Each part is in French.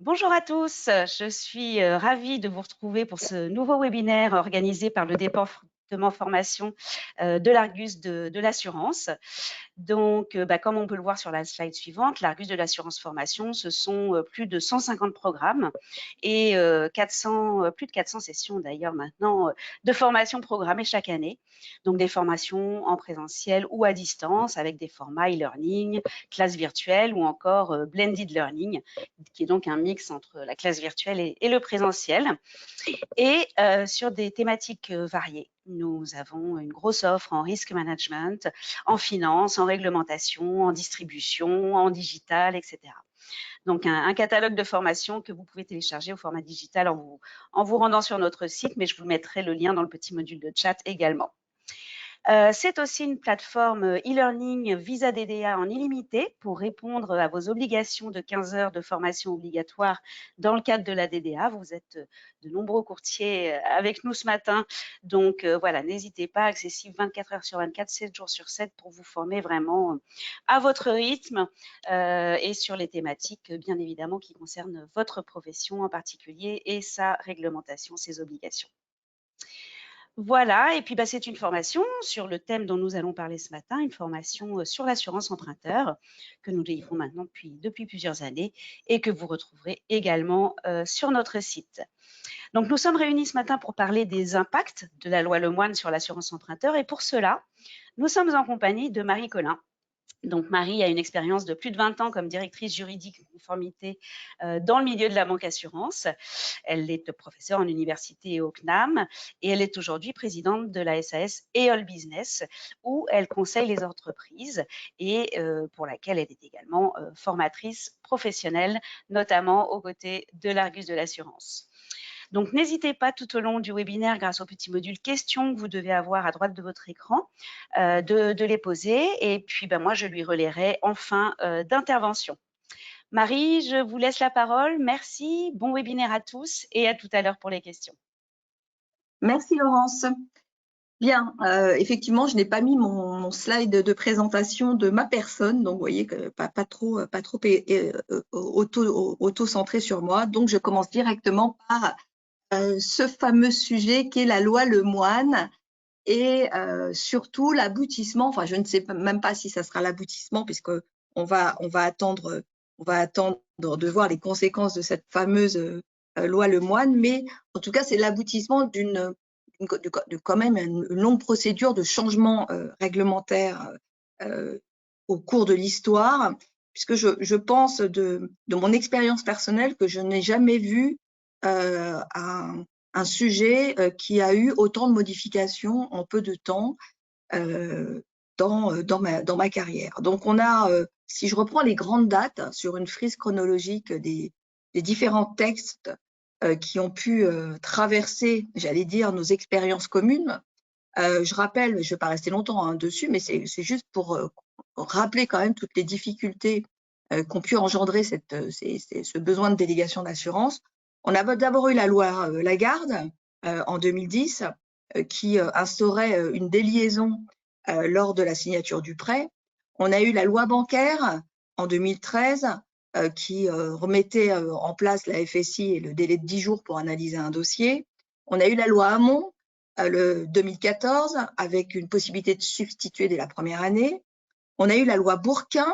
Bonjour à tous, je suis ravie de vous retrouver pour ce nouveau webinaire organisé par le département formation de l'Argus de l'assurance. Donc, comme on peut le voir sur la slide suivante, l'Argus de l'assurance formation, ce sont plus de 150 programmes et plus de 400 sessions d'ailleurs maintenant de formation programmées chaque année. Donc, des formations en présentiel ou à distance avec des formats e-learning, classes virtuelles ou encore blended learning, qui est donc un mix entre la classe virtuelle et le présentiel. Et sur des thématiques variées. Nous avons une grosse offre en risk management, en finance, en réglementation, en distribution, en digital, etc. Donc, un catalogue de formations que vous pouvez télécharger au format digital en vous rendant sur notre site, mais je vous mettrai le lien dans le petit module de chat également. C'est aussi une plateforme e-learning Visa DDA en illimité pour répondre à vos obligations de 15 heures de formation obligatoire dans le cadre de la DDA. Vous êtes de nombreux courtiers avec nous ce matin. Donc voilà, n'hésitez pas, accessible 24 heures sur 24, 7 jours sur 7 pour vous former vraiment à votre rythme et sur les thématiques, bien évidemment, qui concernent votre profession en particulier et sa réglementation, ses obligations. Voilà, et puis c'est une formation sur le thème dont nous allons parler ce matin, une formation sur l'assurance emprunteur que nous délivrons maintenant depuis plusieurs années et que vous retrouverez également sur notre site. Donc nous sommes réunis ce matin pour parler des impacts de la loi Lemoine sur l'assurance emprunteur et pour cela, nous sommes en compagnie de Marie Collin. Donc Marie a une expérience de plus de 20 ans comme directrice juridique conformité dans le milieu de la banque assurance. Elle est professeure en université au CNAM et elle est aujourd'hui présidente de la SAS EOL Business où elle conseille les entreprises et pour laquelle elle est également formatrice professionnelle, notamment aux côtés de l'Argus de l'assurance. Donc, n'hésitez pas tout au long du webinaire, grâce au petit module questions que vous devez avoir à droite de votre écran, de les poser. Et puis, moi, je lui relayerai en fin d'intervention. Marie, je vous laisse la parole. Merci. Bon webinaire à tous et à tout à l'heure pour les questions. Merci Laurence. Bien, effectivement, je n'ai pas mis mon slide de présentation de ma personne, donc vous voyez que pas trop auto-centré sur moi. Donc, je commence directement par ce fameux sujet qui est la loi Lemoine et surtout l'aboutissement. Enfin, je ne sais même pas si ça sera l'aboutissement puisque on va attendre de voir les conséquences de cette fameuse loi Lemoine, mais en tout cas, c'est l'aboutissement de quand même une longue procédure de changement réglementaire au cours de l'histoire, puisque je pense de mon expérience personnelle que je n'ai jamais vu un sujet qui a eu autant de modifications en peu de temps dans ma carrière. Donc on a, si je reprends les grandes dates sur une frise chronologique des différents textes qui ont pu traverser, j'allais dire, nos expériences communes. Je rappelle, je ne vais pas rester longtemps dessus, mais c'est juste pour rappeler quand même toutes les difficultés qu'ont pu engendrer ce besoin de délégation d'assurance. On a d'abord eu la loi Lagarde en 2010 qui instaurait une déliaison lors de la signature du prêt. On a eu la loi bancaire en 2013 qui remettait en place la FSI et le délai de 10 jours pour analyser un dossier. On a eu la loi Hamon, le 2014, avec une possibilité de substituer dès la première année. On a eu la loi Bourquin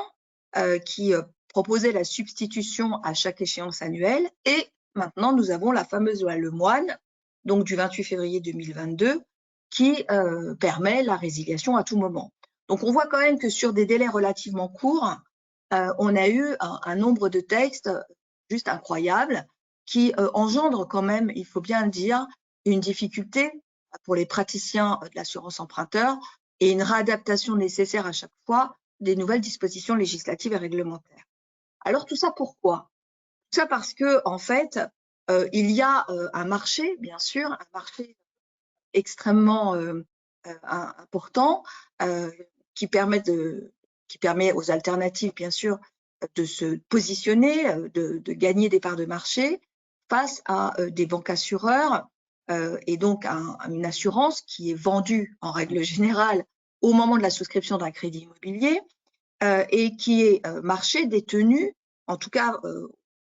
qui proposait la substitution à chaque échéance annuelle. Et maintenant, nous avons la fameuse loi Lemoine, donc du 28 février 2022, qui permet la résiliation à tout moment. Donc, on voit quand même que sur des délais relativement courts, on a eu un nombre de textes juste incroyable qui engendre quand même, il faut bien le dire, une difficulté pour les praticiens de l'assurance emprunteur et une réadaptation nécessaire à chaque fois des nouvelles dispositions législatives et réglementaires. Alors tout ça pourquoi? Tout ça parce que en fait, il y a un marché, bien sûr, un marché extrêmement important qui permet aux alternatives, bien sûr, de se positionner, de gagner des parts de marché face à des banques assureurs et donc une assurance qui est vendue en règle générale au moment de la souscription d'un crédit immobilier et qui est marché détenu, en tout cas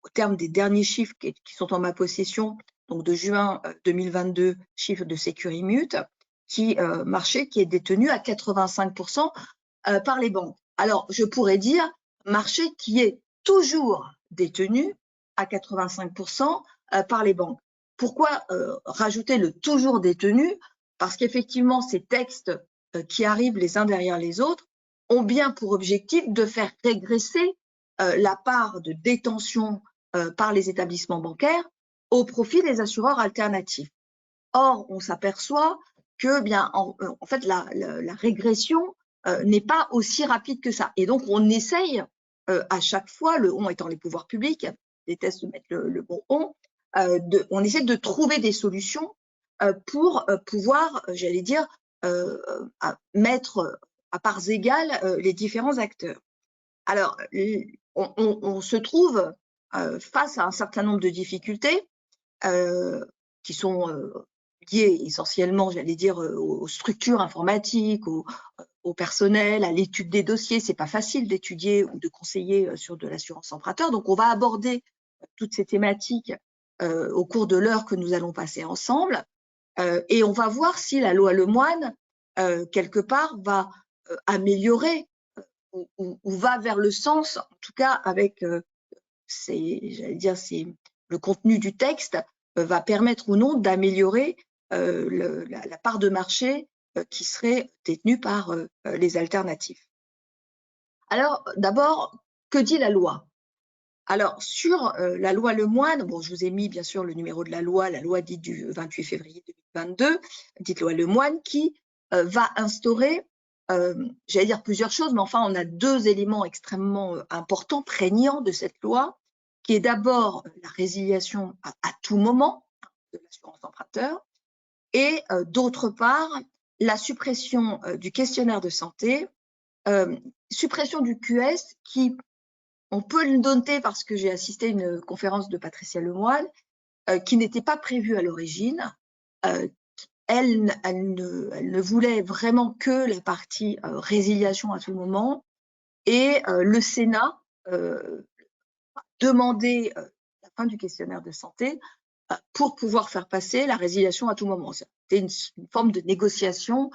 au terme des derniers chiffres qui sont en ma possession, donc de juin 2022, chiffre de Sécurimut, qui est détenu à 85% par les banques. Alors, je pourrais dire marché qui est toujours détenu à 85% par les banques. Pourquoi rajouter le toujours détenu? Parce qu'effectivement, ces textes qui arrivent les uns derrière les autres ont bien pour objectif de faire régresser la part de détention par les établissements bancaires au profit des assureurs alternatifs. Or, on s'aperçoit que bien, en fait, la régression n'est pas aussi rapide que ça. Et donc, on essaye à chaque fois, le on étant les pouvoirs publics, je déteste de mettre le bon on, on essaie de trouver des solutions pour pouvoir, j'allais dire, mettre à parts égales les différents acteurs. Alors, on se trouve face à un certain nombre de difficultés qui sont liées essentiellement, j'allais dire, aux structures informatiques, au personnel, à l'étude des dossiers. C'est pas facile d'étudier ou de conseiller sur de l'assurance emprunteur. Donc, on va aborder toutes ces thématiques au cours de l'heure que nous allons passer ensemble. Et on va voir si la loi Lemoine, quelque part, va améliorer ou va vers le sens, en tout cas avec j'allais dire, le contenu du texte va permettre ou non d'améliorer la part de marché qui serait détenue par les alternatifs. Alors, d'abord, que dit la loi? Alors, sur la loi Lemoine, bon, je vous ai mis bien sûr le numéro de la loi dite du 28 février 2022, dite loi Lemoine, qui va instaurer, j'allais dire plusieurs choses, mais enfin, on a deux éléments extrêmement importants, prégnants de cette loi, qui est d'abord la résiliation à tout moment de l'assurance emprunteur, et d'autre part, la suppression du questionnaire de santé, suppression du QS qui, on peut le noter parce que j'ai assisté à une conférence de Patricia Lemoine qui n'était pas prévue à l'origine. Elle ne voulait vraiment que la partie résiliation à tout moment et le Sénat demandait la fin du questionnaire de santé pour pouvoir faire passer la résiliation à tout moment. C'était une forme de négociation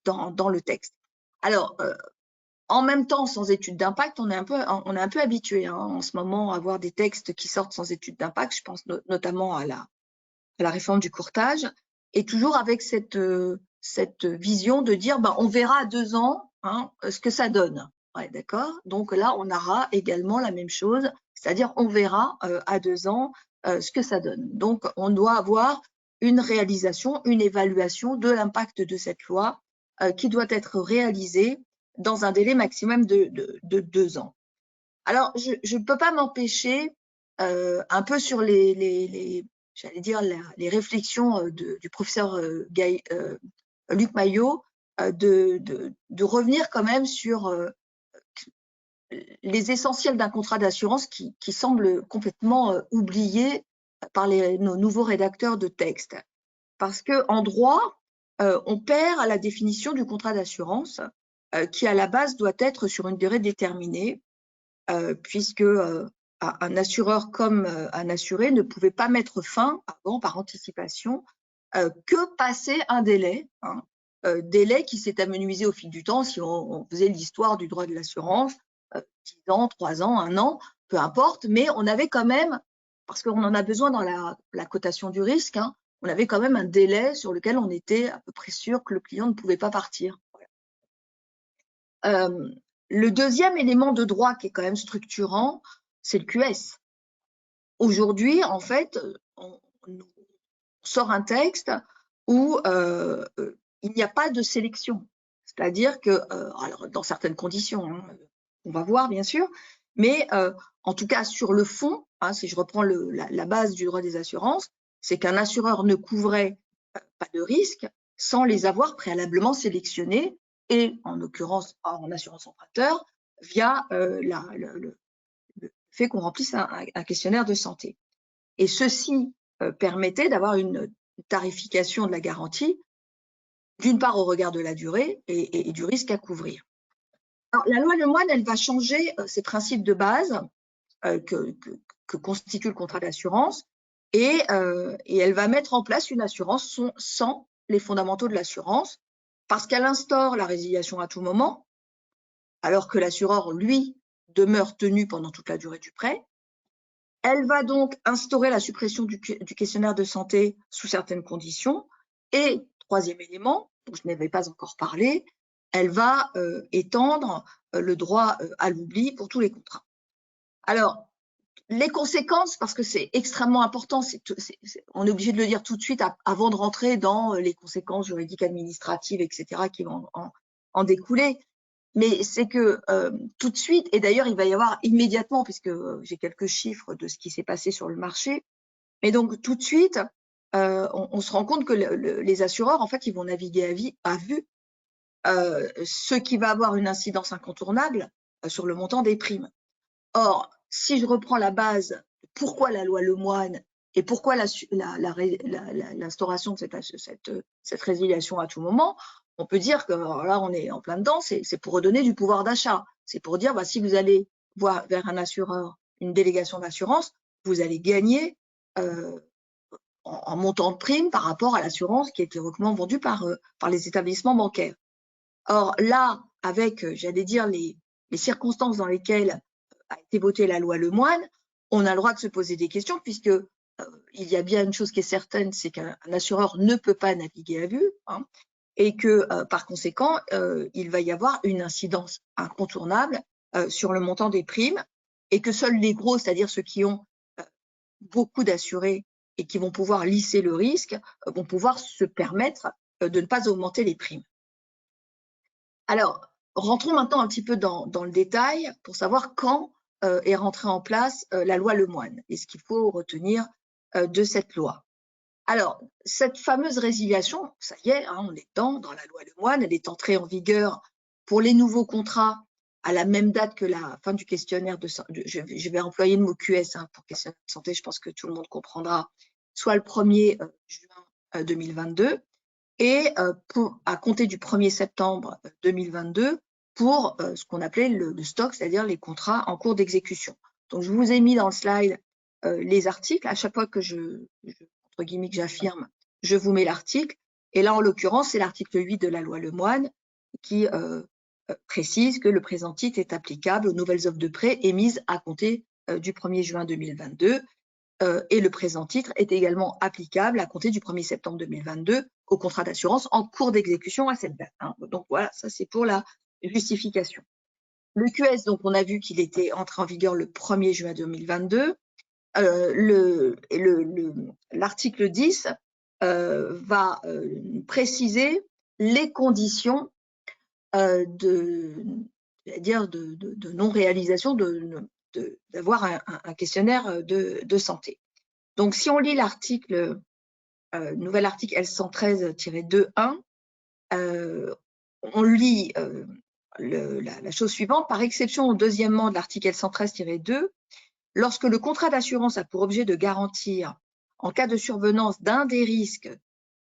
dans le texte. Alors, en même temps, sans étude d'impact, on est un peu habitué en ce moment à avoir des textes qui sortent sans étude d'impact. Je pense notamment à la réforme du courtage, et toujours avec cette vision de dire, on verra à 2 ans ce que ça donne. Ouais, d'accord. Donc là, on aura également la même chose, c'est-à-dire on verra à 2 ans ce que ça donne. Donc, on doit avoir une réalisation, une évaluation de l'impact de cette loi qui doit être réalisée dans un délai maximum de 2 ans. Alors, je ne peux pas m'empêcher, un peu sur j'allais dire, les réflexions du professeur Luc Maillot, de revenir quand même sur les essentiels d'un contrat d'assurance qui semblent complètement oubliés par nos nouveaux rédacteurs de textes. Parce qu'en droit, on perd à la définition du contrat d'assurance qui, à la base, doit être sur une durée déterminée, puisque un assureur comme un assuré ne pouvait pas mettre fin avant, par anticipation, que passer un délai, délai qui s'est amenuisé au fil du temps. Si on faisait l'histoire du droit de l'assurance, 10 ans, 3 ans, 1 an, peu importe, mais on avait quand même, parce qu'on en a besoin dans la cotation du risque, on avait quand même un délai sur lequel on était à peu près sûr que le client ne pouvait pas partir. Le deuxième élément de droit qui est quand même structurant, c'est le QS. Aujourd'hui, en fait, on sort un texte où il n'y a pas de sélection. C'est-à-dire que, alors dans certaines conditions, on va voir bien sûr, mais en tout cas sur le fond, si je reprends la base du droit des assurances, c'est qu'un assureur ne couvrait pas de risque sans les avoir préalablement sélectionnés, et en l'occurrence en assurance emprunteur, via le fait qu'on remplisse un questionnaire de santé. Et ceci permettait d'avoir une tarification de la garantie, d'une part au regard de la durée et du risque à couvrir. Alors, la loi Lemoine, elle va changer ces principes de base que que constitue le contrat d'assurance et elle va mettre en place une assurance sans les fondamentaux de l'assurance parce qu'elle instaure la résiliation à tout moment, alors que l'assureur, lui, demeure tenu pendant toute la durée du prêt. Elle va donc instaurer la suppression du questionnaire de santé sous certaines conditions. Et troisième élément, dont je n'avais pas encore parlé, elle va étendre le droit à l'oubli pour tous les contrats. Alors, les conséquences, parce que c'est extrêmement important, on est obligé de le dire tout de suite avant de rentrer dans les conséquences juridiques, administratives, etc., qui vont en découler. Mais c'est que tout de suite, et d'ailleurs il va y avoir immédiatement, puisque j'ai quelques chiffres de ce qui s'est passé sur le marché, mais donc tout de suite, on se rend compte que les assureurs, en fait, ils vont naviguer à vue, ce qui va avoir une incidence incontournable sur le montant des primes. Or, si je reprends la base, pourquoi la loi Lemoine et pourquoi l'instauration de cette résiliation à tout moment, on peut dire que là, on est en plein dedans, c'est pour redonner du pouvoir d'achat. C'est pour dire, bah, si vous allez voir vers un assureur une délégation d'assurance, vous allez gagner en montant de prime par rapport à l'assurance qui est théoriquement vendue par les établissements bancaires. Or, là, avec, j'allais dire, les circonstances dans lesquelles a été votée la loi Lemoine, on a le droit de se poser des questions puisque il y a bien une chose qui est certaine, c'est qu'un assureur ne peut pas naviguer à vue, hein, et que par conséquent, il va y avoir une incidence incontournable sur le montant des primes et que seuls les gros, c'est-à-dire ceux qui ont beaucoup d'assurés et qui vont pouvoir lisser le risque, vont pouvoir se permettre de ne pas augmenter les primes. Alors, rentrons maintenant un petit peu dans le détail pour savoir quand est rentrée en place la loi Lemoine et ce qu'il faut retenir de cette loi. Alors, cette fameuse résiliation, ça y est, hein, on est dans la loi Lemoine, elle est entrée en vigueur pour les nouveaux contrats à la même date que la fin du questionnaire de santé. Je vais employer le mot QS hein, pour questionnaire de santé, je pense que tout le monde comprendra, soit le 1er juin 2022 et à compter du 1er septembre 2022 pour ce qu'on appelait le stock, c'est-à-dire les contrats en cours d'exécution. Donc, je vous ai mis dans le slide les articles. À chaque fois que entre guillemets, que j'affirme, je vous mets l'article. Et là, en l'occurrence, c'est l'article 8 de la loi Lemoine qui précise que le présent titre est applicable aux nouvelles offres de prêt émises à compter du 1er juin 2022. Et le présent titre est également applicable à compter du 1er septembre 2022 au contrat d'assurance en cours d'exécution à cette date. Hein. Donc voilà, ça c'est pour la justification. Le QS, donc on a vu qu'il était entré en vigueur le 1er juin 2022. L'article 10 va préciser les conditions de non-réalisation d'avoir un questionnaire de santé. Donc, si on lit l'article, nouvel article L113-2.1, on lit la chose suivante. Par exception au deuxièmement de l'article L113-2, lorsque le contrat d'assurance a pour objet de garantir, en cas de survenance d'un des risques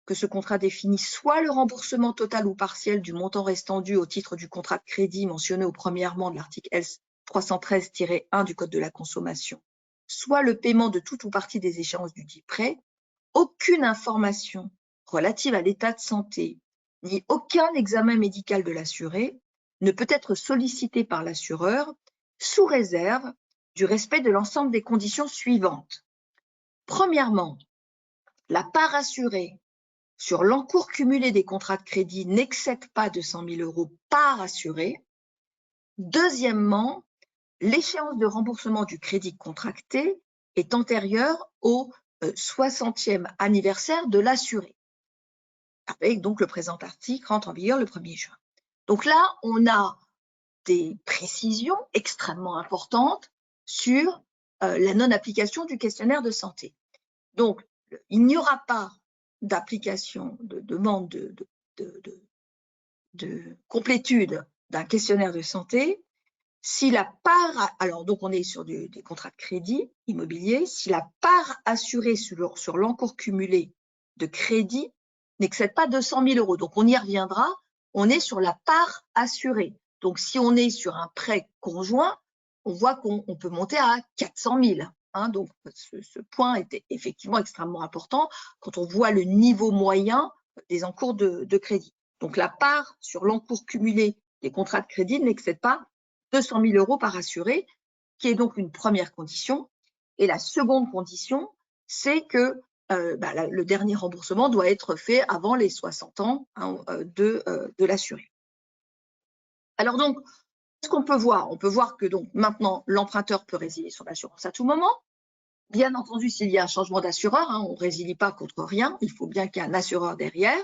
que ce contrat définit, soit le remboursement total ou partiel du montant restant dû au titre du contrat de crédit mentionné au premièrement de l'article L313-1 du Code de la consommation, soit le paiement de toute ou partie des échéances du dit prêt, aucune information relative à l'état de santé ni aucun examen médical de l'assuré ne peut être sollicité par l'assureur sous réserve du respect de l'ensemble des conditions suivantes. Premièrement, la part assurée sur l'encours cumulé des contrats de crédit n'excède pas 200 000 € par assuré. Deuxièmement, l'échéance de remboursement du crédit contracté est antérieure au 60e anniversaire de l'assuré. Avec donc le présent article rentre en vigueur le 1er juin. Donc là, on a des précisions extrêmement importantes sur la non-application du questionnaire de santé. Donc, il n'y aura pas d'application, de demande de complétude d'un questionnaire de santé si la part, alors donc on est sur des contrats de crédit immobilier, si la part assurée sur l'encours cumulé de crédit n'excède pas 200 000 €. Donc on y reviendra, on est sur la part assurée. Donc si on est sur un prêt conjoint, on voit qu'on peut monter à 400 000. hein, donc ce point était effectivement extrêmement important quand on voit le niveau moyen des encours de crédit. Donc la part sur l'encours cumulé des contrats de crédit n'excède pas 200 000 € par assuré, qui est donc une première condition. Et la seconde condition, c'est que le dernier remboursement doit être fait avant les 60 ans hein, de l'assuré. Alors donc, ce qu'on peut voir, on peut voir que donc maintenant l'emprunteur peut résilier son assurance à tout moment. Bien entendu, s'il y a un changement d'assureur, hein, on ne résilie pas contre rien, il faut bien qu'il y ait un assureur derrière.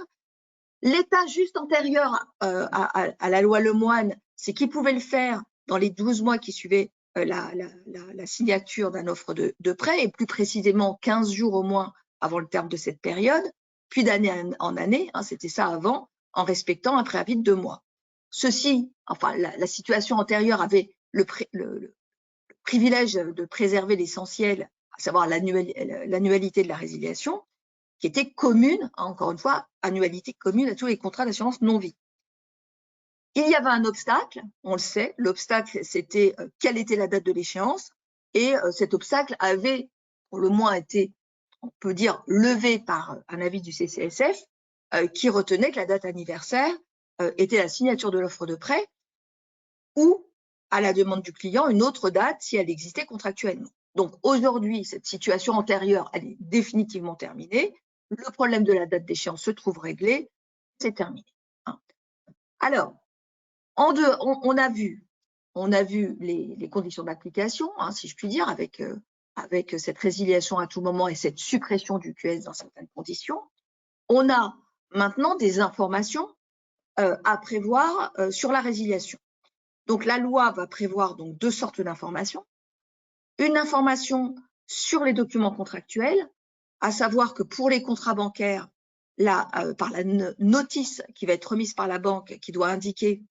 L'état juste antérieur à la loi Lemoine, c'est qu'il pouvait le faire dans les 12 mois qui suivaient la signature d'une offre de prêt, et plus précisément 15 jours au moins avant le terme de cette période, puis d'année en année, hein, c'était ça avant, en respectant un préavis de 2 mois. Ceci, enfin la situation antérieure avait le privilège de préserver l'essentiel, à savoir l'annualité de la résiliation, qui était commune, hein, encore une fois, annualité commune à tous les contrats d'assurance non-vie. Il y avait un obstacle, on le sait, l'obstacle c'était quelle était la date de l'échéance, et cet obstacle avait pour le moins été, on peut dire, levé par un avis du CCSF qui retenait que la date anniversaire était la signature de l'offre de prêt ou, à la demande du client, une autre date si elle existait contractuellement. Donc aujourd'hui, cette situation antérieure, elle est définitivement terminée. Le problème de la date d'échéance se trouve réglé, c'est terminé. Alors, on a vu les conditions d'application, hein, si je puis dire, avec cette résiliation à tout moment et cette suppression du QS dans certaines conditions. On a maintenant des informations à prévoir sur la résiliation. Donc, la loi va prévoir donc 2 sortes d'informations. Une information sur les documents contractuels, à savoir que pour les contrats bancaires, par la notice qui va être remise par la banque, qui doit indiquer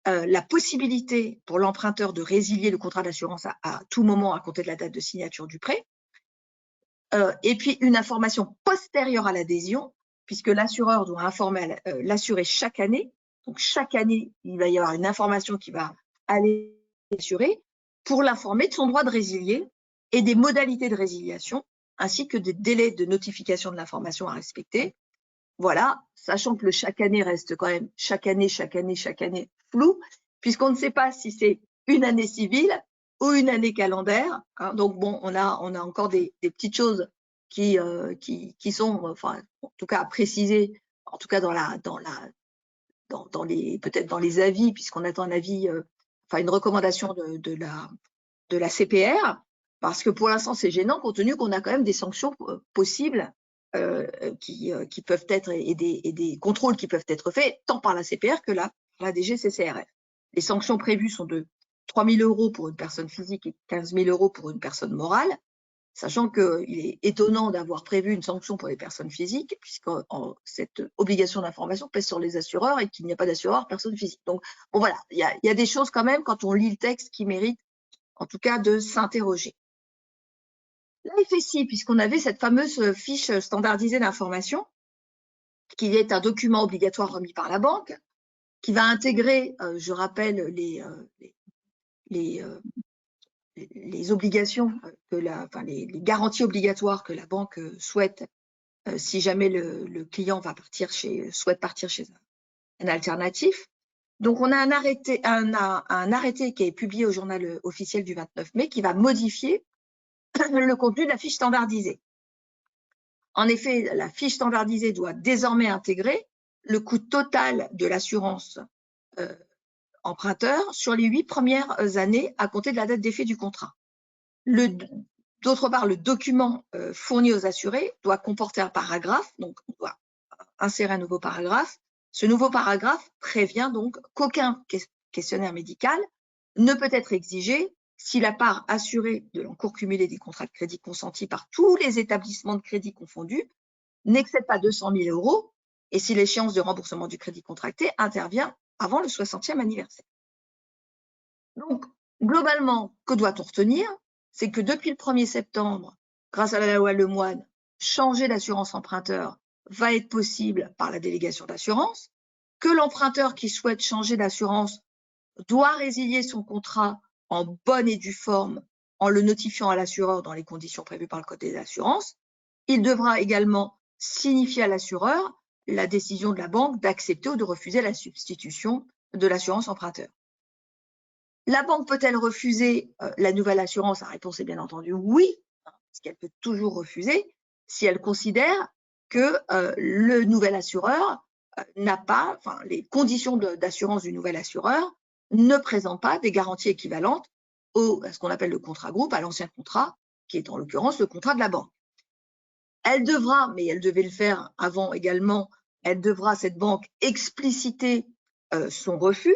la possibilité pour l'emprunteur de résilier le contrat d'assurance à tout moment à compter de la date de signature du prêt, et puis une information postérieure à l'adhésion, puisque l'assureur doit informer l'assuré chaque année. Donc, chaque année, il va y avoir une information qui va aller à l'assuré pour l'informer de son droit de résilier et des modalités de résiliation, ainsi que des délais de notification de l'information à respecter. Voilà, sachant que le chaque année reste quand même chaque année flou, puisqu'on ne sait pas si c'est une année civile ou une année calendaire. Hein. Donc bon, on a encore des petites choses qui sont, enfin, en tout cas à préciser, en tout cas peut-être dans les avis, puisqu'on attend un avis, enfin une recommandation de la CPR, parce que pour l'instant c'est gênant compte tenu qu'on a quand même des sanctions possibles qui peuvent être et des contrôles qui peuvent être faits tant par la CPR que par la DGCCRF. Les sanctions prévues sont de 3 000 € pour une personne physique et 15 000 € pour une personne morale, sachant qu'il est étonnant d'avoir prévu une sanction pour les personnes physiques, puisque cette obligation d'information pèse sur les assureurs et qu'il n'y a pas d'assureur personne physique. Donc, bon voilà, il y a des choses quand même, quand on lit le texte, qui méritent en tout cas de s'interroger. La FSI, puisqu'on avait cette fameuse fiche standardisée d'information, qui est un document obligatoire remis par la banque, qui va intégrer, je rappelle, les obligations, les garanties obligatoires que la banque souhaite si jamais le client souhaite partir chez un alternatif. Donc, on a un arrêté qui est publié au journal officiel du 29 mai qui va modifier le contenu de la fiche standardisée. En effet, la fiche standardisée doit désormais intégrer le coût total de l'assurance emprunteur sur les 8 premières années à compter de la date d'effet du contrat. D'autre part, le document fourni aux assurés doit comporter un paragraphe, donc on doit insérer un nouveau paragraphe. Ce nouveau paragraphe prévient donc qu'aucun questionnaire médical ne peut être exigé si la part assurée de l'encours cumulé des contrats de crédit consentis par tous les établissements de crédit confondus n'excède pas 200 000 € et si l'échéance de remboursement du crédit contracté intervient avant le 60e anniversaire. Donc, globalement, que doit-on retenir? C'est que depuis le 1er septembre, grâce à la loi Lemoine, changer d'assurance emprunteur va être possible par la délégation d'assurance, que l'emprunteur qui souhaite changer d'assurance doit résilier son contrat en bonne et due forme en le notifiant à l'assureur dans les conditions prévues par le Code des assurances. Il devra également signifier à l'assureur la décision de la banque d'accepter ou de refuser la substitution de l'assurance emprunteur. La banque peut-elle refuser la nouvelle assurance? La réponse est bien entendu oui, parce qu'elle peut toujours refuser si elle considère que le nouvel assureur n'a pas, enfin, les conditions d'assurance du nouvel assureur ne présentent pas des garanties équivalentes à ce qu'on appelle le contrat groupe, à l'ancien contrat, qui est en l'occurrence le contrat de la banque. Elle devra, mais elle devait le faire avant également, elle devra, cette banque, expliciter son refus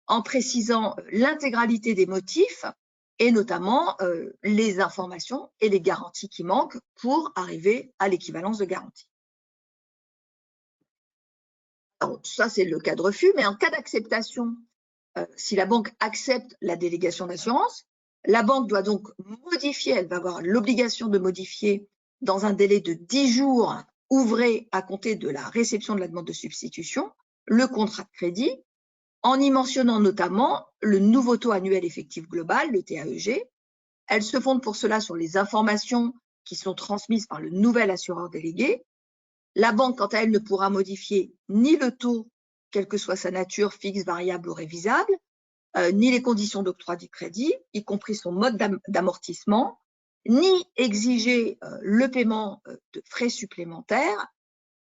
en précisant l'intégralité des motifs et notamment les informations et les garanties qui manquent pour arriver à l'équivalence de garantie. Alors, ça, c'est le cas de refus, mais en cas d'acceptation, si la banque accepte la délégation d'assurance, la banque doit donc modifier, elle va avoir l'obligation de modifier dans un délai de 10 jours ouvrés à compter de la réception de la demande de substitution, le contrat de crédit, en y mentionnant notamment le nouveau taux annuel effectif global, le TAEG. Elle se fonde pour cela sur les informations qui sont transmises par le nouvel assureur délégué. La banque, quant à elle, ne pourra modifier ni le taux, quelle que soit sa nature, fixe, variable ou révisable, ni les conditions d'octroi du crédit, y compris son mode d'amortissement, ni exiger le paiement de frais supplémentaires,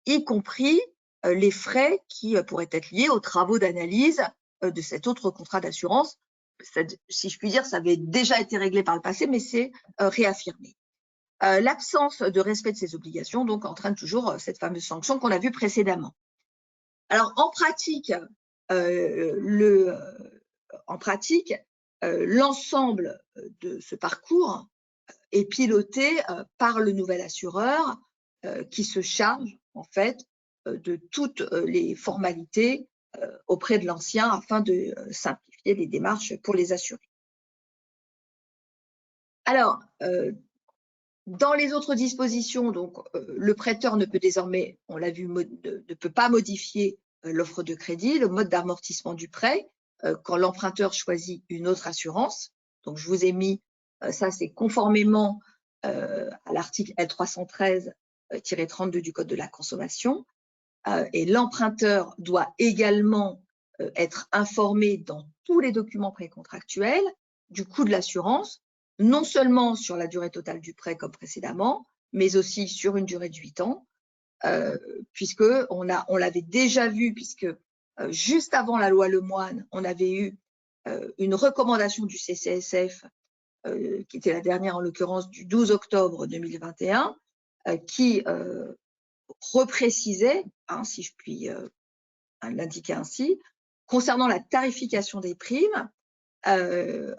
y compris les frais qui pourraient être liés aux travaux d'analyse de cet autre contrat d'assurance. Si je puis dire, ça avait déjà été réglé par le passé, mais c'est réaffirmé. L'absence de respect de ces obligations donc entraîne toujours cette fameuse sanction qu'on a vue précédemment. Alors, en pratique, l'ensemble de ce parcours est piloté par le nouvel assureur qui se charge en fait de toutes les formalités auprès de l'ancien afin de simplifier les démarches pour les assurés. Alors, dans les autres dispositions, donc, le prêteur ne peut désormais, on l'a vu, ne peut pas modifier l'offre de crédit, le mode d'amortissement du prêt, quand l'emprunteur choisit une autre assurance. Donc, je vous ai mis, ça c'est conformément à l'article L313-32 du Code de la consommation. Et l'emprunteur doit également être informé dans tous les documents précontractuels du coût de l'assurance, non seulement sur la durée totale du prêt comme précédemment, mais aussi sur une durée de 8 ans, puisque on l'avait déjà vu, puisque juste avant la loi Lemoine, on avait eu une recommandation du CCSF, qui était la dernière en l'occurrence du 12 octobre 2021, qui reprécisait, si je puis l'indiquer ainsi, concernant la tarification des primes,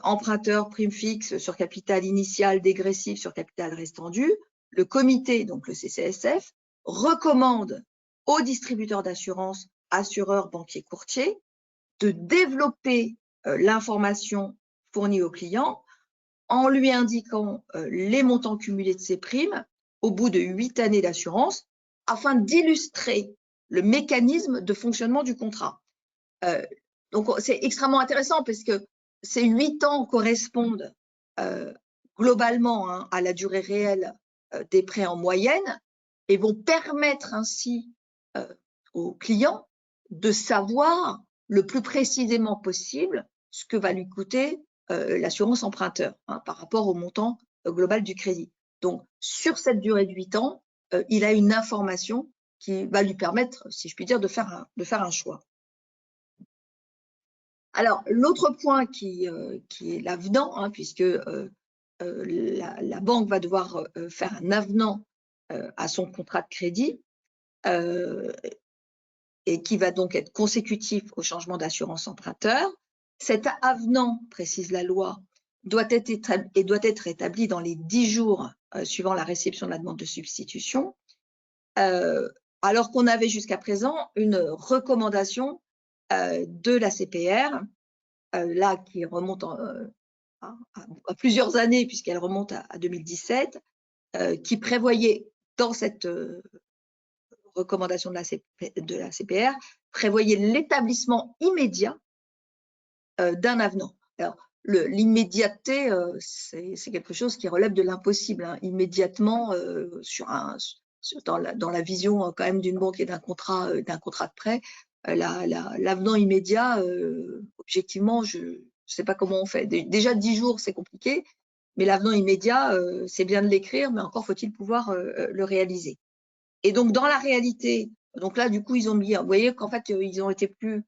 emprunteur, prime fixe sur capital initial, dégressif sur capital restendu, le comité, donc le CCSF, recommande aux distributeurs d'assurance, assureurs, banquiers, courtiers, de développer l'information fournie au client en lui indiquant les montants cumulés de ses primes au bout de 8 années d'assurance afin d'illustrer le mécanisme de fonctionnement du contrat. Donc, c'est extrêmement intéressant parce que ces 8 ans correspondent globalement à la durée réelle des prêts en moyenne et vont permettre ainsi aux clients de savoir le plus précisément possible ce que va lui coûter l'assurance emprunteur par rapport au montant global du crédit. Donc, sur cette durée de 8 ans, il a une information qui va lui permettre, si je puis dire, de faire un choix. Alors, l'autre point qui est l'avenant, puisque la banque va devoir faire un avenant à son contrat de crédit et qui va donc être consécutif au changement d'assurance emprunteur. Cet avenant, précise la loi, doit être établi dans les 10 jours suivant la réception de la demande de substitution, alors qu'on avait jusqu'à présent une recommandation de la CPR, là qui remonte à plusieurs années puisqu'elle remonte à 2017, qui prévoyait dans cette recommandation de la CPR, prévoyait l'établissement immédiat d'un avenant. Alors, l'immédiateté, c'est quelque chose qui relève de l'impossible, hein. Immédiatement, dans la vision quand même d'une banque et d'un contrat de prêt, l'avenant immédiat, objectivement, je ne sais pas comment on fait. Déjà 10 jours, c'est compliqué, mais l'avenant immédiat, c'est bien de l'écrire, mais encore faut-il pouvoir le réaliser. Et donc, dans la réalité, donc là, du coup, ils ont mis, vous voyez qu'en fait, ils ont été plus,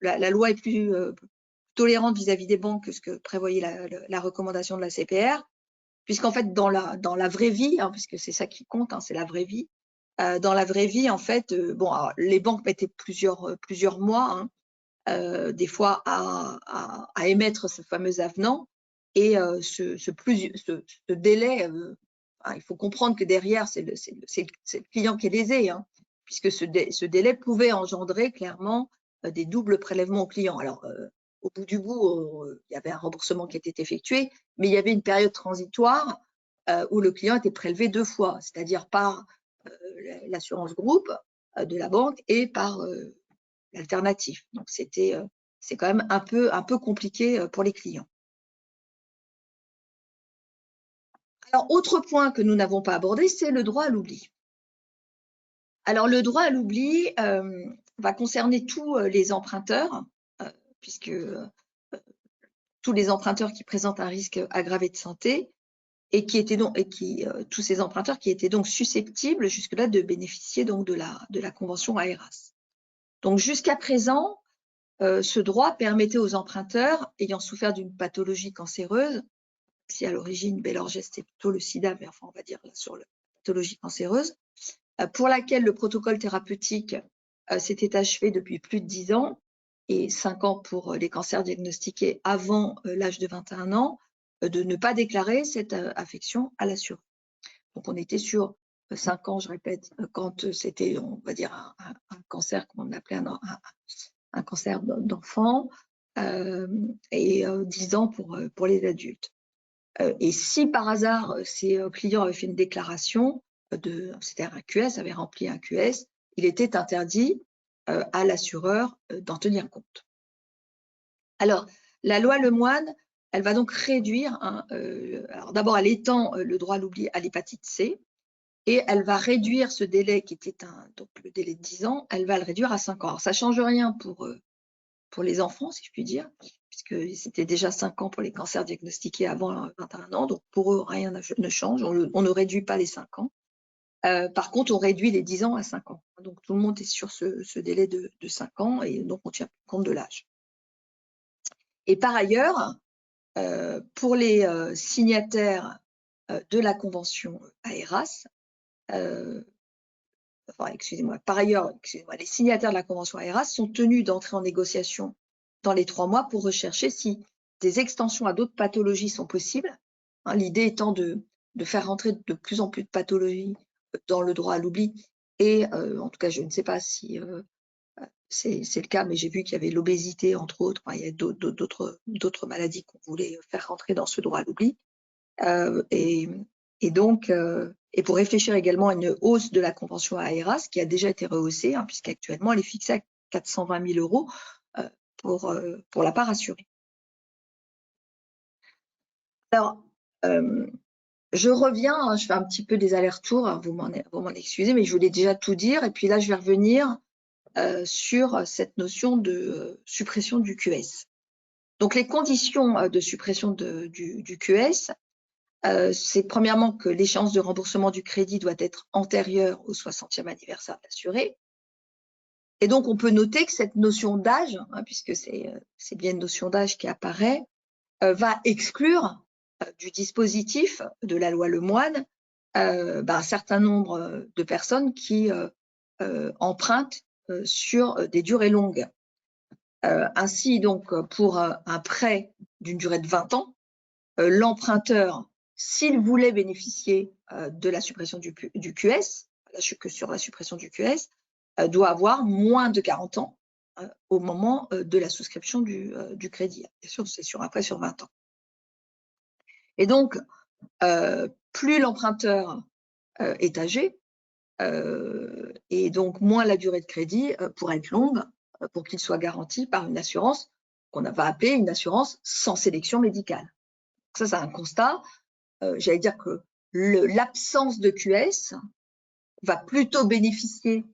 la loi est plus tolérante vis-à-vis des banques que ce que prévoyait la recommandation de la CPR, puisqu'en fait, dans la vraie vie, hein, puisque c'est ça qui compte, hein, c'est la vraie vie, dans la vraie vie, en fait, bon, alors, les banques mettaient plusieurs mois, hein, des fois, à émettre ce fameux avenant, et ce délai, il faut comprendre que derrière, c'est le client qui est lésé, hein, puisque ce délai pouvait engendrer clairement des doubles prélèvements au client. Alors, au bout du bout, il y avait un remboursement qui était effectué, mais il y avait une période transitoire où le client était prélevé 2 fois, c'est-à-dire par l'assurance groupe de la banque et par l'alternatif. Donc, c'est quand même un peu compliqué pour les clients. Alors, autre point que nous n'avons pas abordé, c'est le droit à l'oubli. Alors, le droit à l'oubli va concerner tous les emprunteurs, puisque tous les emprunteurs qui présentent un risque aggravé de santé et tous ces emprunteurs qui étaient donc susceptibles jusque-là de bénéficier donc de la convention AERAS. Donc, jusqu'à présent, ce droit permettait aux emprunteurs ayant souffert d'une pathologie cancéreuse, si à l'origine Bélorgès c'était plutôt le sida, mais enfin on va dire là, sur la pathologie cancéreuse, pour laquelle le protocole thérapeutique s'était achevé depuis plus de 10 ans et 5 ans pour les cancers diagnostiqués avant l'âge de 21 ans, de ne pas déclarer cette affection à l'assureur. Donc on était sur 5 ans, je répète, quand c'était, on va dire, un cancer qu'on appelait un cancer d'enfant, et 10 ans pour les adultes. Et si par hasard ces clients avaient fait une déclaration c'était un QS, avait rempli un QS, il était interdit à l'assureur d'en tenir compte. Alors, la loi Lemoine, elle va donc réduire, alors d'abord elle étend le droit à l'oubli à l'hépatite C, et elle va réduire ce délai qui était donc le délai de 10 ans, elle va le réduire à 5 ans. Alors, ça ne change rien pour les enfants, si je puis dire, puisque c'était déjà 5 ans pour les cancers diagnostiqués avant 21 ans, donc pour eux, rien ne change, on ne réduit pas les 5 ans. Par contre, on réduit les 10 ans à 5 ans. Donc, tout le monde est sur ce délai de 5 ans, et donc on tient compte de l'âge. Et par ailleurs, pour les signataires de la convention AERAS, les signataires de la convention AERAS sont tenus d'entrer en négociation dans les 3 mois pour rechercher si des extensions à d'autres pathologies sont possibles. Hein, l'idée étant de faire rentrer de plus en plus de pathologies dans le droit à l'oubli. Et en tout cas, je ne sais pas si c'est le cas, mais j'ai vu qu'il y avait l'obésité, entre autres. Il y a d'autres maladies qu'on voulait faire rentrer dans ce droit à l'oubli. Et donc, pour réfléchir également à une hausse de la convention AERAS qui a déjà été rehaussée, hein, puisqu'actuellement elle est fixée à 420 000 € pour la part assurée. Alors, je reviens, hein, je fais un petit peu des allers-retours, hein, vous m'en excusez, mais je voulais déjà tout dire. Et puis là, je vais revenir sur cette notion de suppression du QS. Donc, les conditions de suppression du QS, c'est premièrement que l'échéance de remboursement du crédit doit être antérieure au 60e anniversaire de l'assuré. Et donc, on peut noter que cette notion d'âge, hein, puisque c'est bien une notion d'âge qui apparaît, va exclure du dispositif de la loi Lemoine un certain nombre de personnes qui empruntent sur des durées longues. Ainsi, donc, pour un prêt d'une durée de 20 ans, l'emprunteur, s'il voulait bénéficier de la suppression du QS, que sur la suppression du QS, doit avoir moins de 40 ans au moment de la souscription du crédit. Bien sûr, c'est après sur 20 ans. Et donc, plus l'emprunteur est âgé, et donc moins la durée de crédit pourrait être longue pour qu'il soit garanti par une assurance qu'on va appeler une assurance sans sélection médicale. Ça, c'est un constat. J'allais dire que l'absence de QS va plutôt bénéficier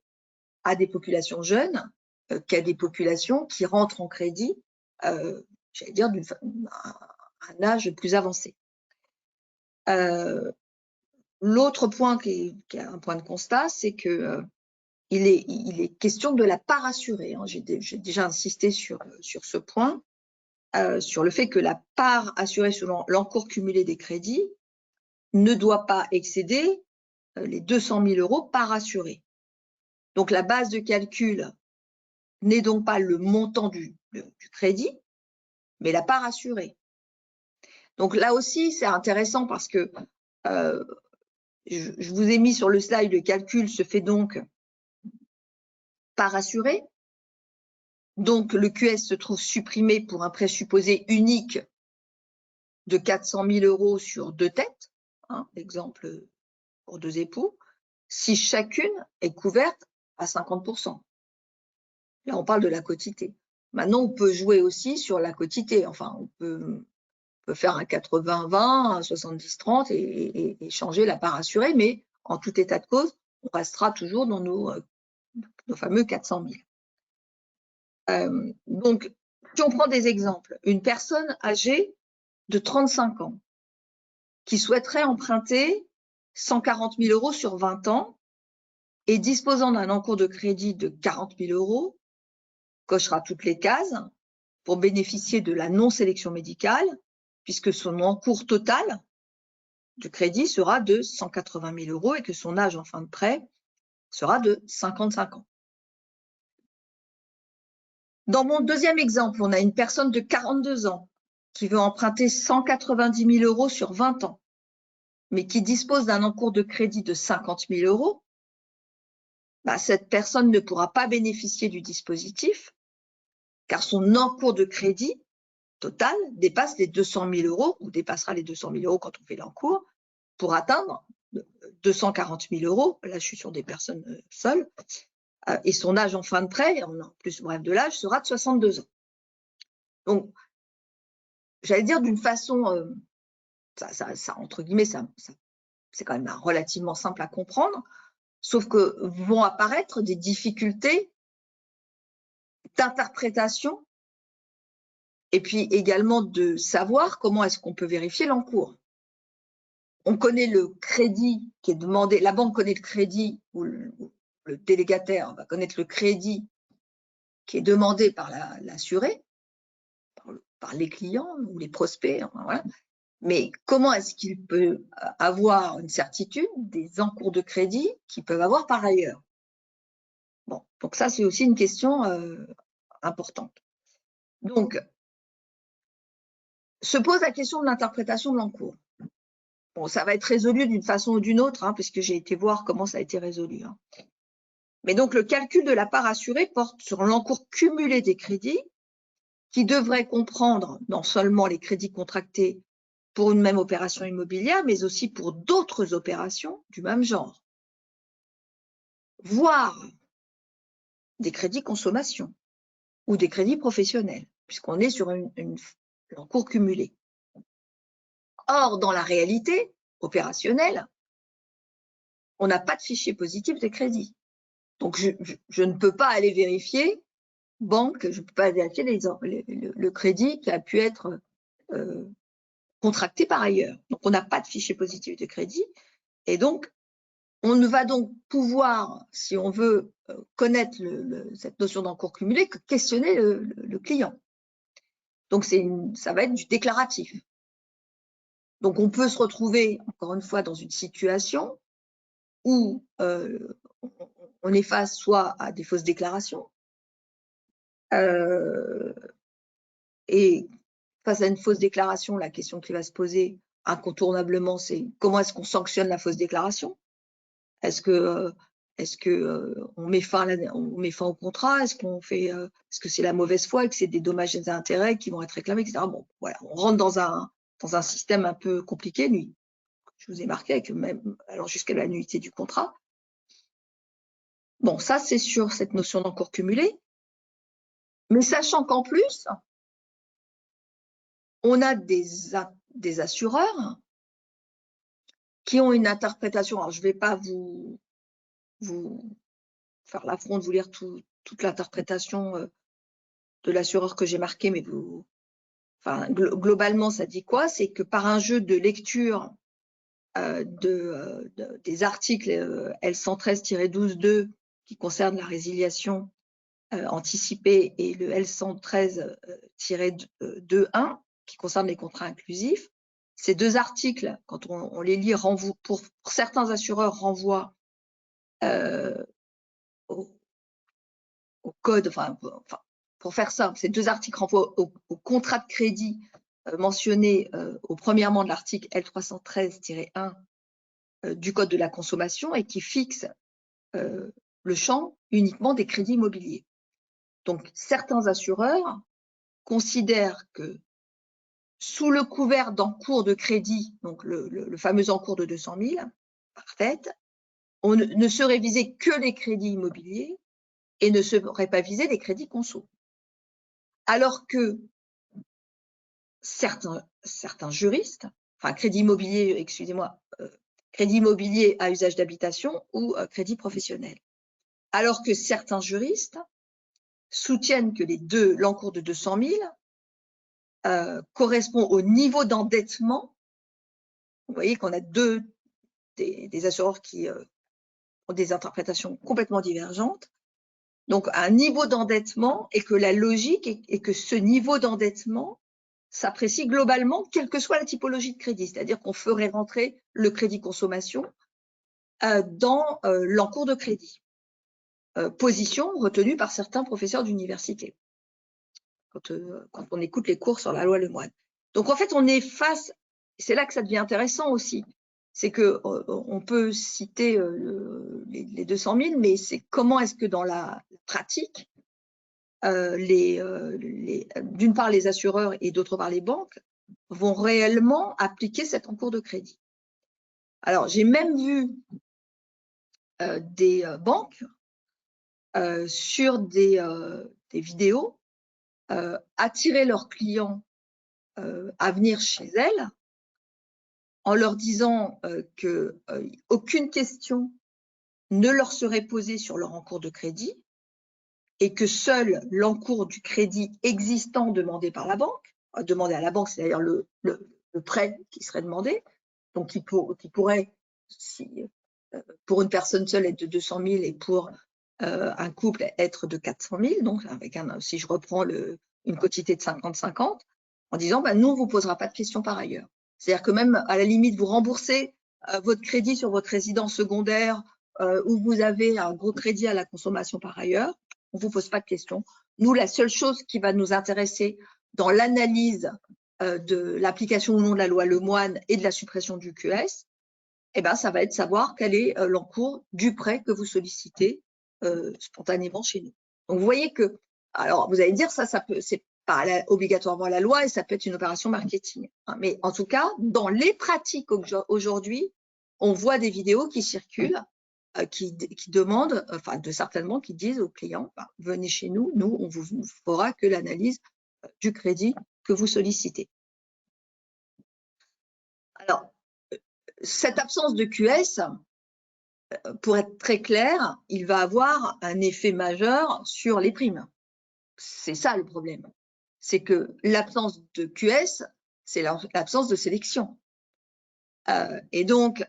à des populations jeunes qu'à des populations qui rentrent en crédit, j'allais dire, à un âge plus avancé. L'autre point qui est un point de constat, c'est que il est question de la part assurée. Hein. J'ai déjà insisté sur ce point, sur le fait que la part assurée selon l'encours cumulé des crédits ne doit pas excéder les 200 000 euros par assuré. Donc, la base de calcul n'est donc pas le montant du crédit, mais la part assurée. Donc, là aussi, c'est intéressant parce que je vous ai mis sur le slide, le calcul se fait donc par assuré. Donc, le QS se trouve supprimé pour un présupposé unique de 400 000 euros sur 2 têtes, hein, exemple pour 2 époux, si chacune est couverte à 50%. Là, on parle de la quotité. Maintenant, on peut jouer aussi sur la quotité. Enfin, on peut faire un 80-20, un 70-30 et changer la part assurée, mais en tout état de cause, on restera toujours dans nos fameux 400 000. Donc, si on prend des exemples, une personne âgée de 35 ans qui souhaiterait emprunter 140 000 euros sur 20 ans et disposant d'un encours de crédit de 40 000 euros, cochera toutes les cases pour bénéficier de la non-sélection médicale, puisque son encours total de crédit sera de 180 000 euros et que son âge en fin de prêt sera de 55 ans. Dans mon deuxième exemple, on a une personne de 42 ans qui veut emprunter 190 000 euros sur 20 ans, mais qui dispose d'un encours de crédit de 50 000 euros. Cette personne ne pourra pas bénéficier du dispositif car son encours de crédit total dépasse les 200 000 euros ou dépassera les 200 000 euros quand on fait l'encours pour atteindre 240 000 euros. Là, je suis sur des personnes seules. Et son âge en fin de prêt, en plus bref de l'âge, sera de 62 ans. Donc, j'allais dire d'une façon, entre guillemets, c'est quand même relativement simple à comprendre, sauf que vont apparaître des difficultés d'interprétation et puis également de savoir comment est-ce qu'on peut vérifier l'encours. On connaît le crédit qui est demandé, la banque connaît le crédit, ou le délégataire va connaître le crédit qui est demandé par l'assuré, par les clients ou les prospects, enfin, voilà. Mais comment est-ce qu'il peut avoir une certitude des encours de crédit qu'ils peuvent avoir par ailleurs? Bon, donc ça, c'est aussi une question importante. Donc, se pose la question de l'interprétation de l'encours. Bon, ça va être résolu d'une façon ou d'une autre, puisque j'ai été voir comment ça a été résolu. Mais donc, le calcul de la part assurée porte sur l'encours cumulé des crédits qui devrait comprendre non seulement les crédits contractés pour une même opération immobilière, mais aussi pour d'autres opérations du même genre, voire des crédits consommation ou des crédits professionnels, puisqu'on est sur l'encours cumulé. Or, dans la réalité opérationnelle, on n'a pas de fichier positif des crédits. Donc, je ne peux pas aller vérifier, banque, je ne peux pas vérifier le crédit qui a pu être contracté par ailleurs. Donc, on n'a pas de fichier positif de crédit. Et donc, on ne va donc pouvoir, si on veut connaître cette notion d'encours cumulé, que questionner le client. Donc, ça va être du déclaratif. Donc, on peut se retrouver, encore une fois, dans une situation où on est face soit à des fausses déclarations, et face à une fausse déclaration, la question qui va se poser incontournablement, c'est comment est-ce qu'on sanctionne la fausse déclaration? Est-ce que on met fin au contrat? Est-ce que c'est la mauvaise foi et que c'est des dommages et des intérêts qui vont être réclamés, etc. Bon, voilà, on rentre dans un système un peu compliqué, lui. Je vous ai marqué avec alors jusqu'à la nullité du contrat. Bon, ça, c'est sur cette notion d'encours cumulé. Mais sachant qu'en plus, on a des assureurs qui ont une interprétation. Alors, je ne vais pas vous faire l'affront de vous lire toute l'interprétation de l'assureur que j'ai marqué, mais globalement, ça dit quoi? C'est que par un jeu de lecture des articles L113-12.2 qui concernent la résiliation anticipée et le L113-2.1 qui concerne les contrats inclusifs. Ces deux articles, quand on les lit, pour certains assureurs, renvoient au code, pour faire simple, ces deux articles renvoient au contrat de crédit mentionné au premièrement de l'article L313-1 du Code de la consommation et qui fixe le champ uniquement des crédits immobiliers. Donc, certains assureurs considèrent que sous le couvert d'encours de crédit, donc le fameux encours de 200 000 par tête, on ne serait visé que les crédits immobiliers et ne serait pas visé les crédits conso. Alors que certains juristes, crédit immobilier, excusez-moi, crédit immobilier à usage d'habitation ou crédit professionnel. Alors que certains juristes soutiennent que l'encours de 200 000 correspond au niveau d'endettement. Vous voyez qu'on a des assureurs qui ont des interprétations complètement divergentes. Donc, un niveau d'endettement et que la logique est que ce niveau d'endettement s'apprécie globalement, quelle que soit la typologie de crédit. C'est-à-dire qu'on ferait rentrer le crédit consommation dans l'encours de crédit. Position retenue par certains professeurs d'université quand on écoute les cours sur la loi Lemoine. Donc, en fait, on est face, c'est là que ça devient intéressant aussi, c'est que on peut citer les 200 000, mais c'est comment est-ce que dans la pratique, d'une part les assureurs et d'autre part les banques vont réellement appliquer cet encours de crédit. Alors, j'ai même vu des banques sur des vidéos attirer leurs clients à venir chez elles en leur disant qu'aucune question ne leur serait posée sur leur encours de crédit et que seul l'encours du crédit existant demandé par la banque, demandé à la banque, c'est d'ailleurs le prêt qui serait demandé, donc qui pourrait, pour une personne seule, être de 200 000 et pour un couple être de 400 000, donc avec si je reprends une quotité de 50-50, en disant nous, on ne vous posera pas de questions par ailleurs. C'est-à-dire que même à la limite, vous remboursez votre crédit sur votre résidence secondaire où vous avez un gros crédit à la consommation par ailleurs, on ne vous pose pas de questions. Nous, la seule chose qui va nous intéresser dans l'analyse de l'application ou non de la loi Lemoine et de la suppression du QS, ça va être savoir quel est l'encours du prêt que vous sollicitez spontanément chez nous. Donc, vous voyez que, alors, vous allez dire, c'est pas obligatoirement la loi et ça peut être une opération marketing. Hein, mais en tout cas, dans les pratiques aujourd'hui, on voit des vidéos qui circulent, qui demandent, certainement, qui disent aux clients, venez chez nous, on vous fera que l'analyse du crédit que vous sollicitez. Alors, cette absence de QS, pour être très clair, il va avoir un effet majeur sur les primes. C'est ça le problème. C'est que l'absence de QS, c'est l'absence de sélection. Et donc,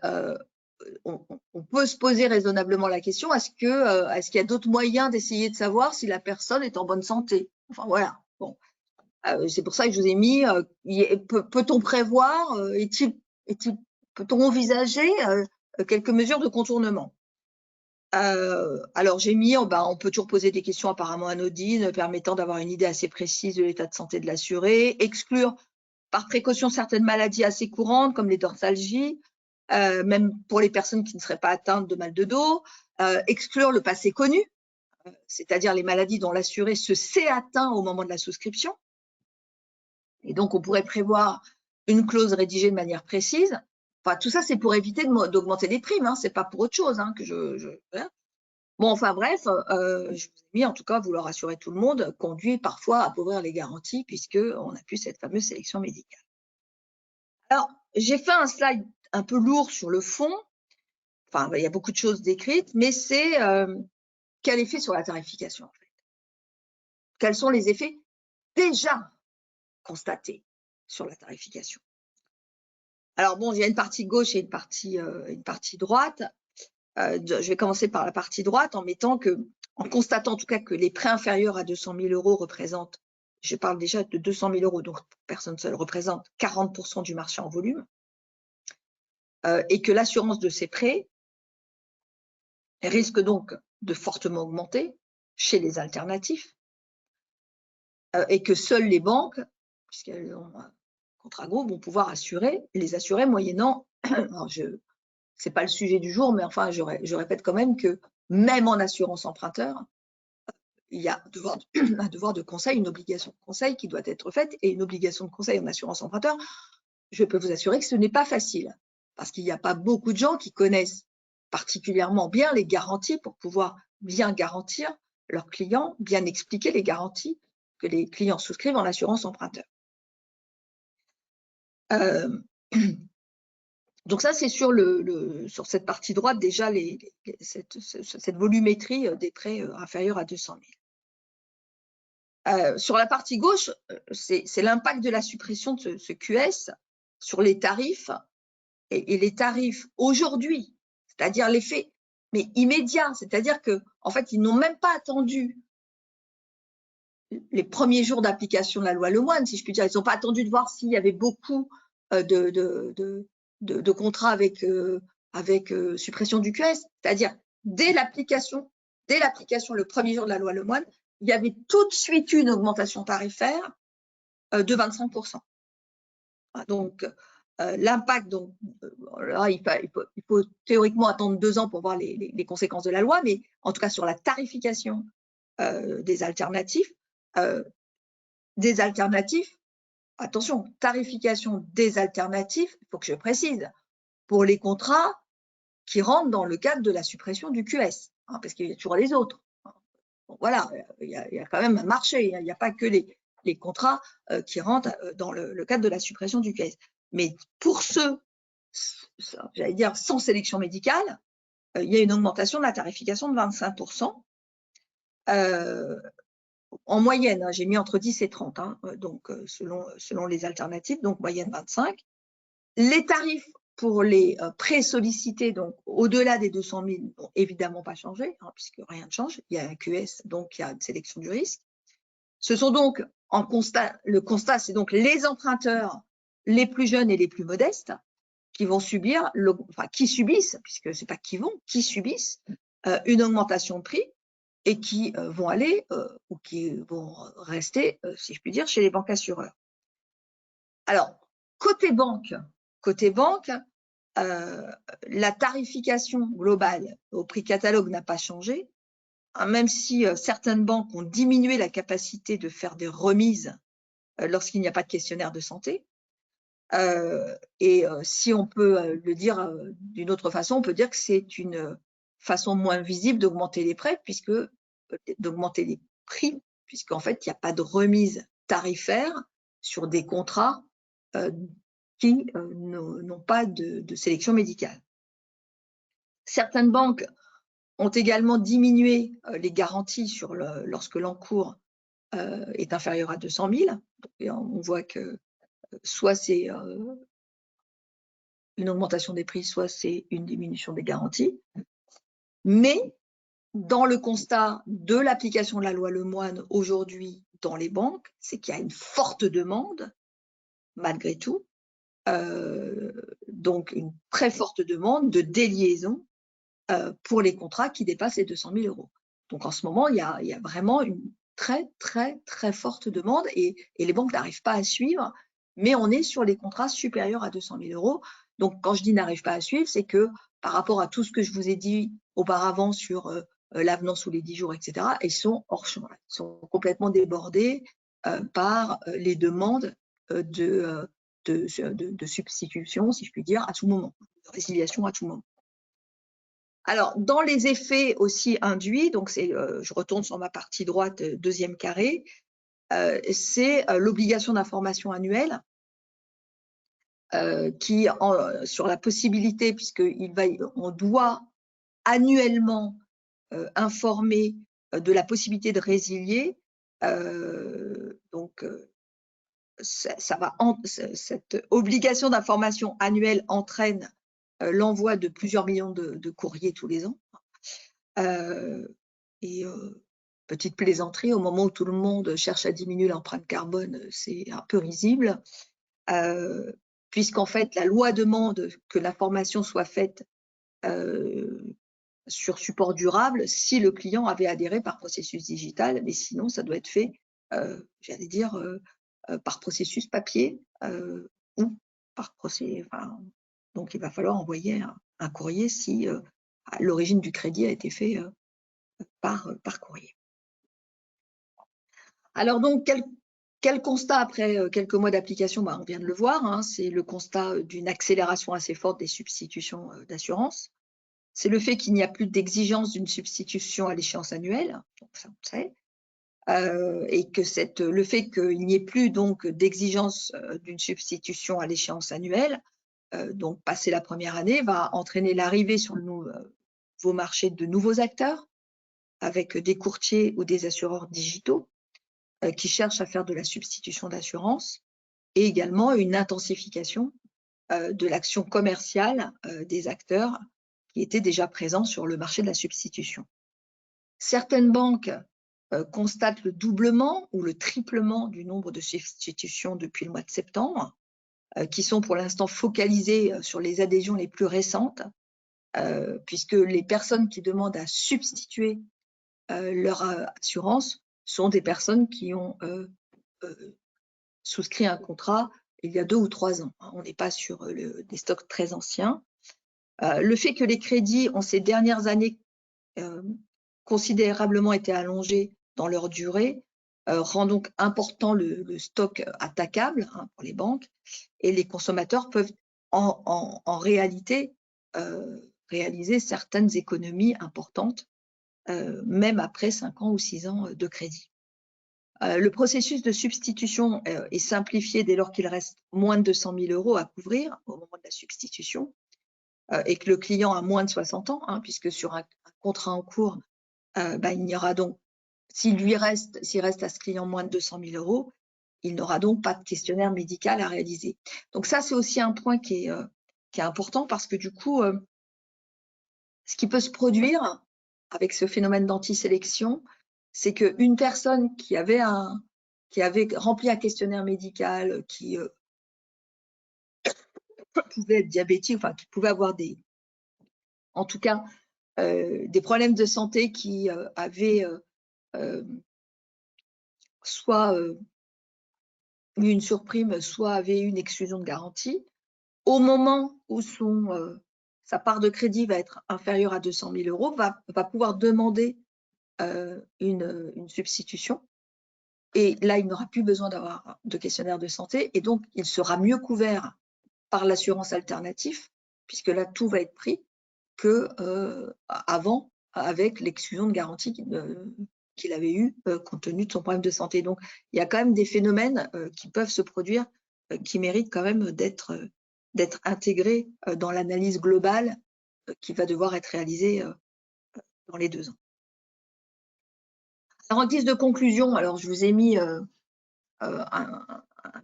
on peut se poser raisonnablement la question, est-ce qu'il y a d'autres moyens d'essayer de savoir si la personne est en bonne santé? Enfin, voilà. Bon. C'est pour ça que je vous ai mis, peut-on prévoir, peut-on envisager quelques mesures de contournement? Alors, j'ai mis, on peut toujours poser des questions apparemment anodines permettant d'avoir une idée assez précise de l'état de santé de l'assuré, exclure par précaution certaines maladies assez courantes comme les dorsalgies, même pour les personnes qui ne seraient pas atteintes de mal de dos, exclure le passé connu, c'est-à-dire les maladies dont l'assuré se sait atteint au moment de la souscription. Et donc, on pourrait prévoir une clause rédigée de manière précise. Enfin, tout ça, c'est pour éviter d'augmenter les primes. Hein. Ce n'est pas pour autre chose que Bon, enfin bref, je vous ai mis, en tout cas, vouloir rassurer tout le monde, conduit parfois à appauvrir les garanties puisqu'on n'a plus cette fameuse sélection médicale. Alors, j'ai fait un slide un peu lourd sur le fond. Enfin, il y a beaucoup de choses décrites, mais c'est quel effet sur la tarification, en fait. Quels sont les effets déjà constatés sur la tarification? Alors bon, il y a une partie gauche et une partie droite. Je vais commencer par la partie droite en constatant en tout cas que les prêts inférieurs à 200 000 € représentent, je parle déjà de 200 000 €, donc personne seule, représente 40% du marché en volume, et que l'assurance de ces prêts risque donc de fortement augmenter chez les alternatifs, et que seules les banques, puisqu'elles ont un contrat groupe, vont pouvoir les assurer moyennant, c'est pas le sujet du jour, mais enfin, je répète quand même que même en assurance emprunteur, il y a un devoir de conseil, une obligation de conseil qui doit être faite, et une obligation de conseil en assurance emprunteur, je peux vous assurer que ce n'est pas facile, parce qu'il n'y a pas beaucoup de gens qui connaissent particulièrement bien les garanties pour pouvoir bien garantir leurs clients, bien expliquer les garanties que les clients souscrivent en assurance emprunteur. Donc ça, c'est sur cette partie droite déjà cette volumétrie des prêts inférieurs à 200 000. Sur la partie gauche, c'est l'impact de la suppression de ce QS sur les tarifs, et les tarifs aujourd'hui, c'est-à-dire l'effet mais immédiat, c'est-à-dire que en fait, ils n'ont même pas attendu les premiers jours d'application de la loi Lemoine, si je puis dire. Ils n'ont pas attendu de voir s'il y avait beaucoup de contrats avec suppression du QS, c'est-à-dire dès l'application, le premier jour de la loi Lemoine, il y avait tout de suite une augmentation tarifaire de 25%. Donc, l'impact, donc, là, il faut théoriquement attendre 2 ans pour voir les conséquences de la loi, mais en tout cas sur la tarification des alternatifs, attention, tarification des alternatifs, il faut que je précise, pour les contrats qui rentrent dans le cadre de la suppression du QS, parce qu'il y a toujours les autres. Bon, voilà, il y a quand même un marché, il n'y a pas que les contrats qui rentrent dans le cadre de la suppression du QS. Mais pour ceux, j'allais dire, sans sélection médicale, il y a une augmentation de la tarification de 25%. En moyenne, j'ai mis entre 10 et 30, donc selon les alternatives, donc moyenne 25. Les tarifs pour les prêts sollicités, donc au-delà des 200 000, n'ont évidemment pas changé, puisque rien ne change. Il y a un QS, donc il y a une sélection du risque. Ce sont donc, le constat, c'est donc les emprunteurs les plus jeunes et les plus modestes qui vont qui subissent, puisque c'est pas qui subissent une augmentation de prix et qui vont aller ou qui vont rester, si je puis dire, chez les banques assureurs. Alors, côté banque, la tarification globale au prix catalogue n'a pas changé, même si certaines banques ont diminué la capacité de faire des remises lorsqu'il n'y a pas de questionnaire de santé. Si on peut le dire d'une autre façon, on peut dire que c'est une façon moins visible d'augmenter les prêts, d'augmenter les prix, puisqu'en fait, il n'y a pas de remise tarifaire sur des contrats qui n'ont pas de sélection médicale. Certaines banques ont également diminué les garanties lorsque l'encours est inférieur à 200 000. Et on voit que soit c'est une augmentation des prix, soit c'est une diminution des garanties. Mais dans le constat de l'application de la loi Lemoine aujourd'hui dans les banques, c'est qu'il y a une forte demande, malgré tout, donc une très forte demande de déliaison pour les contrats qui dépassent les 200 000 €. Donc en ce moment, il y a vraiment une très, très, très forte demande et les banques n'arrivent pas à suivre, mais on est sur les contrats supérieurs à 200 000 €. Donc quand je dis n'arrive pas à suivre, c'est que par rapport à tout ce que je vous ai dit auparavant sur l'avenant sous les 10 jours, etc., ils sont hors champ, ils sont complètement débordés par les demandes de substitution, si je puis dire, à tout moment, de résiliation à tout moment. Alors, dans les effets aussi induits, donc je retourne sur ma partie droite, deuxième carré, c'est l'obligation d'information annuelle sur la possibilité, puisqu'on doit annuellement informer de la possibilité de résilier. Cette obligation d'information annuelle entraîne l'envoi de plusieurs millions de courriers tous les ans. Petite plaisanterie, au moment où tout le monde cherche à diminuer l'empreinte carbone, c'est un peu risible, puisqu'en fait, la loi demande que l'information soit faite sur support durable si le client avait adhéré par processus digital, mais sinon, ça doit être fait, j'allais dire, par processus papier ou par procès. Donc, il va falloir envoyer un courrier si l'origine du crédit a été fait par courrier. Alors donc, quel constat après quelques mois d'application? On vient de le voir, hein, c'est le constat d'une accélération assez forte des substitutions d'assurance. C'est le fait qu'il n'y a plus d'exigence d'une substitution à l'échéance annuelle, donc ça on le sait, et que le fait qu'il n'y ait plus donc d'exigence d'une substitution à l'échéance annuelle, donc passer la première année, va entraîner l'arrivée sur le nouveau marché de nouveaux acteurs, avec des courtiers ou des assureurs digitaux qui cherchent à faire de la substitution d'assurance, et également une intensification de l'action commerciale des acteurs qui étaient déjà présents sur le marché de la substitution. Certaines banques constatent le doublement ou le triplement du nombre de substitutions depuis le mois de septembre, qui sont pour l'instant focalisées sur les adhésions les plus récentes, puisque les personnes qui demandent à substituer leur assurance sont des personnes qui ont souscrit un contrat il y a 2 ou 3 ans. On n'est pas sur des stocks très anciens. Le fait que les crédits ont ces dernières années considérablement été allongés dans leur durée rend donc important le stock attaquable pour les banques, et les consommateurs peuvent en réalité réaliser certaines économies importantes, même après 5 ans ou 6 ans de crédit. Le processus de substitution est simplifié dès lors qu'il reste moins de 200 000 € à couvrir au moment de la substitution, et que le client a moins de 60 ans, hein, puisque sur un contrat en cours, il n'y aura donc, s'il reste à ce client moins de 200 000 €, il n'aura donc pas de questionnaire médical à réaliser. Donc ça, c'est aussi un point qui est important, parce que du coup, ce qui peut se produire avec ce phénomène d'antisélection, c'est qu'une personne qui avait rempli un questionnaire médical, qui pouvait être diabétique, enfin qui pouvait avoir en tout cas des problèmes de santé, qui avaient soit eu une surprime, soit avait eu une exclusion de garantie, au moment où sa part de crédit va être inférieure à 200 000 €, va pouvoir demander une substitution. Et là, il n'aura plus besoin d'avoir de questionnaire de santé, et donc il sera mieux couvert par l'assurance alternative, puisque là, tout va être pris, qu'avant, avec l'exclusion de garantie qu'il avait eue compte tenu de son problème de santé. Donc, il y a quand même des phénomènes qui peuvent se produire, qui méritent quand même d'être intégrés dans l'analyse globale qui va devoir être réalisée dans les 2 ans. Alors, en guise de conclusion, je vous ai mis un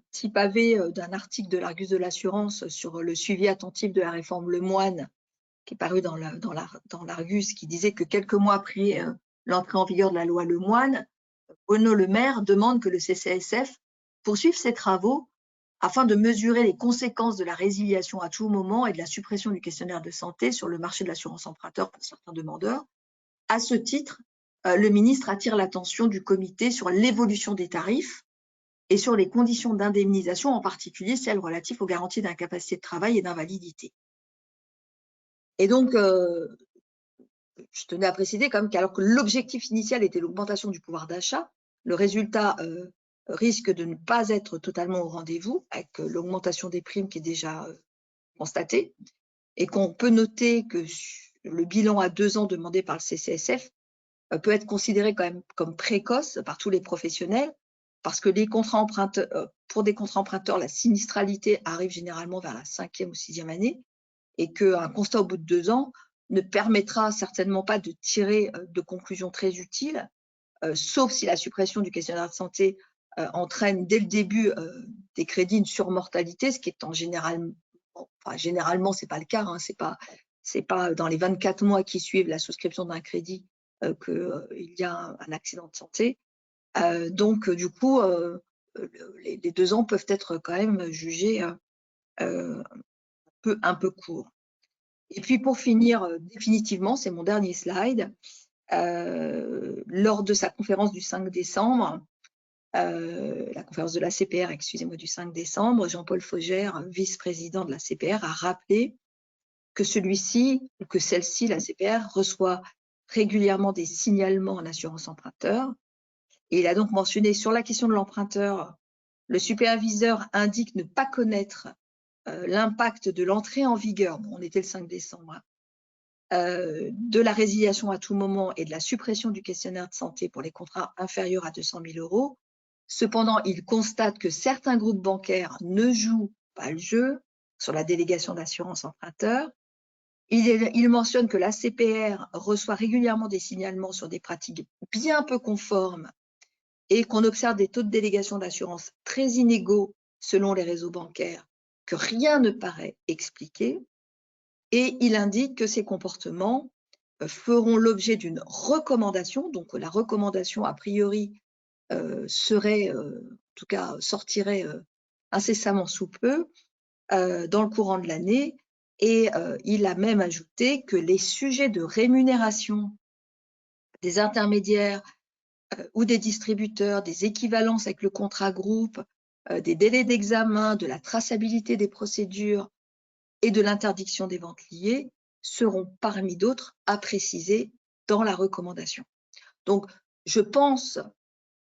petit pavé d'un article de l'Argus de l'assurance sur le suivi attentif de la réforme Lemoine, qui est paru dans l'Argus, qui disait que quelques mois après l'entrée en vigueur de la loi Lemoine, Bruno Le Maire demande que le CCSF poursuive ses travaux afin de mesurer les conséquences de la résiliation à tout moment et de la suppression du questionnaire de santé sur le marché de l'assurance emprunteur pour certains demandeurs. À ce titre, le ministre attire l'attention du comité sur l'évolution des tarifs et sur les conditions d'indemnisation, en particulier celles relatives aux garanties d'incapacité de travail et d'invalidité. Et donc, je tenais à préciser quand même qu'alors que l'objectif initial était l'augmentation du pouvoir d'achat, le résultat risque de ne pas être totalement au rendez-vous, avec l'augmentation des primes qui est déjà constatée, et qu'on peut noter que le bilan à 2 ans demandé par le CCSF peut être considéré quand même comme précoce par tous les professionnels, parce que pour des contrats emprunteurs, la sinistralité arrive généralement vers la 5e ou 6e année, et qu'un constat au bout de 2 ans ne permettra certainement pas de tirer de conclusions très utiles, sauf si la suppression du questionnaire de santé entraîne dès le début des crédits une surmortalité, ce qui est généralement c'est pas le cas, hein, c'est pas dans les 24 mois qui suivent la souscription d'un crédit qu'il y a un accident de santé. Donc du coup, les 2 ans peuvent être quand même jugés un peu courts. Et puis pour finir définitivement, c'est mon dernier slide, lors de sa conférence du 5 décembre, la conférence de la CPR, excusez-moi, du 5 décembre, Jean-Paul Faugère, vice-président de la CPR, a rappelé que celui-ci, ou que celle-ci, la CPR, reçoit régulièrement des signalements en assurance emprunteur. Et il a donc mentionné sur la question de l'emprunteur, le superviseur indique ne pas connaître l'impact de l'entrée en vigueur, on était le 5 décembre, de la résiliation à tout moment et de la suppression du questionnaire de santé pour les contrats inférieurs à 200 000 €. Cependant, il constate que certains groupes bancaires ne jouent pas le jeu sur la délégation d'assurance emprunteur. Il mentionne que la CPR reçoit régulièrement des signalements sur des pratiques bien peu conformes et qu'on observe des taux de délégation d'assurance très inégaux selon les réseaux bancaires, que rien ne paraît expliquer. Et il indique que ces comportements feront l'objet d'une recommandation. Donc la recommandation, a priori, en tout cas, sortirait incessamment sous peu dans le courant de l'année. Et il a même ajouté que les sujets de rémunération des intermédiaires ou des distributeurs, des équivalences avec le contrat groupe, des délais d'examen, de la traçabilité des procédures et de l'interdiction des ventes liées seront parmi d'autres à préciser dans la recommandation. Donc, je pense,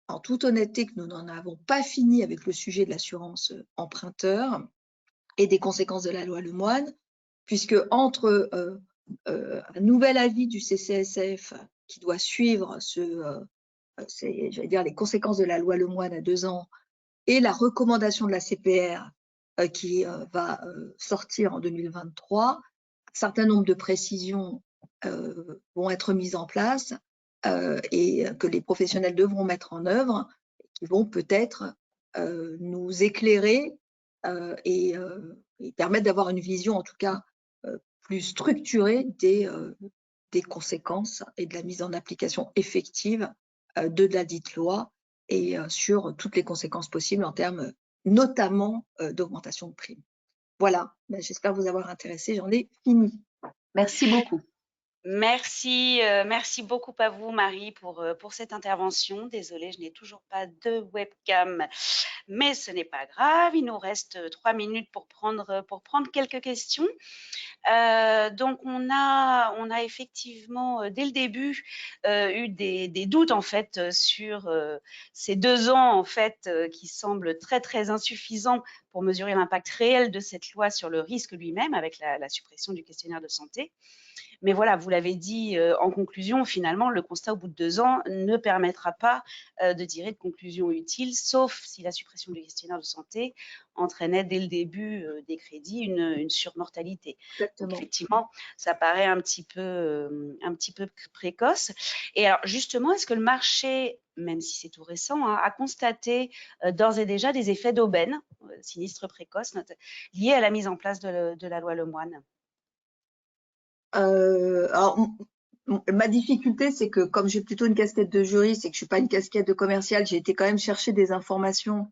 en toute honnêteté, que nous n'en avons pas fini avec le sujet de l'assurance emprunteur et des conséquences de la loi Lemoine, puisque entre un nouvel avis du CCSF qui doit suivre j'allais dire, les conséquences de la loi Lemoine à 2 ans et la recommandation de la CPR qui va sortir en 2023, un certain nombre de précisions vont être mises en place et que les professionnels devront mettre en œuvre, qui vont peut-être nous éclairer et permettre d'avoir une vision, en tout cas, plus structurée des conséquences et de la mise en application effective de la dite loi et sur toutes les conséquences possibles en termes notamment d'augmentation de primes. Voilà, j'espère vous avoir intéressé, j'en ai fini. Merci beaucoup. Merci, merci beaucoup à vous Marie pour cette intervention. Désolée, je n'ai toujours pas de webcam, mais ce n'est pas grave. Il nous reste 3 minutes pour prendre quelques questions. Donc on a effectivement dès le début eu des doutes en fait sur ces 2 ans en fait qui semblent très très insuffisants pour mesurer l'impact réel de cette loi sur le risque lui-même avec la suppression du questionnaire de santé. Mais voilà, vous l'avez dit en conclusion, finalement, le constat au bout de 2 ans ne permettra pas de tirer de conclusions utiles, sauf si la suppression du questionnaire de santé entraînait dès le début des crédits une surmortalité. Donc effectivement, ça paraît un petit peu précoce. Et alors justement, est-ce que le marché, même si c'est tout récent, hein, a constaté d'ores et déjà des effets d'aubaine, sinistre précoce, liés à la mise en place de la loi Lemoine? Alors, ma difficulté, c'est que comme j'ai plutôt une casquette de juriste et que je suis pas une casquette de commercial, j'ai été quand même chercher des informations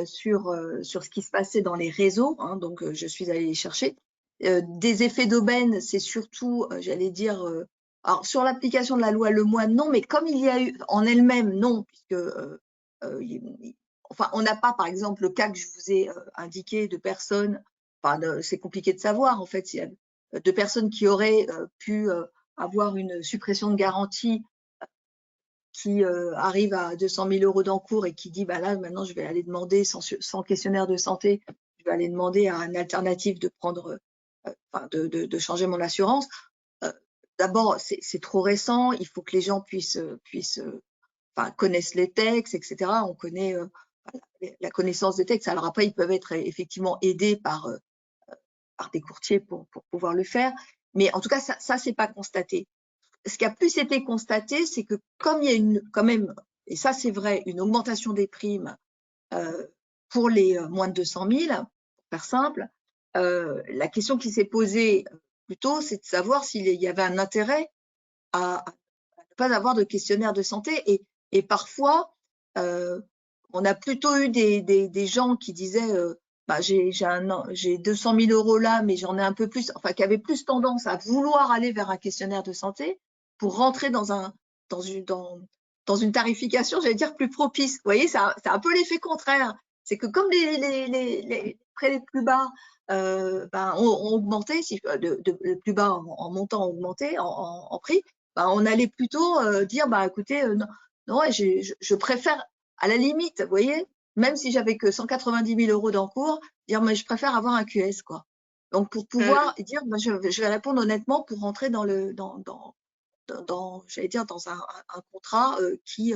sur ce qui se passait dans les réseaux, hein, donc je suis allée les chercher. Des effets d'aubaine, c'est surtout, j'allais dire, alors sur l'application de la loi Lemoine, non, mais comme il y a eu en elle-même, non, puisque enfin, on n'a pas, par exemple, le cas que je vous ai indiqué de personnes, enfin, c'est compliqué de savoir, en fait, s'il y a de personnes qui auraient pu avoir une suppression de garantie qui arrive à 200 000 € d'encours et qui dit bah là maintenant je vais aller demander sans questionnaire de santé, je vais aller demander à une alternative de prendre, enfin de changer mon assurance. d'abord, c'est trop récent. Il faut que les gens enfin, connaissent les textes, etc. On connaît la connaissance des textes. Alors après, ils peuvent être effectivement aidés par des courtiers pour pouvoir le faire. Mais en tout cas, ça c'est pas constaté. Ce qui a plus été constaté, c'est que comme il y a quand même, et ça c'est vrai, une augmentation des primes pour les moins de 200 000, pour faire simple, la question qui s'est posée plutôt, c'est de savoir s'il y avait un intérêt à ne pas avoir de questionnaire de santé. Et parfois, on a plutôt eu des gens qui disaient bah, j'ai 200 000 euros là, mais j'en ai un peu plus, enfin, qui avaient plus tendance à vouloir aller vers un questionnaire de santé pour rentrer dans une tarification, j'allais dire, plus propice. Vous voyez, c'est un peu l'effet contraire. C'est que comme les prêts les plus bas ben, ont augmenté, le plus bas en montant ont augmenté en prix, ben, on allait plutôt dire, bah, écoutez, non, non je préfère, à la limite, vous voyez, même si j'avais que 190 000 euros d'encours, dire, mais je préfère avoir un QS, quoi. Donc, pour pouvoir dire, ben, je vais répondre honnêtement pour rentrer j'allais dire, dans un contrat qui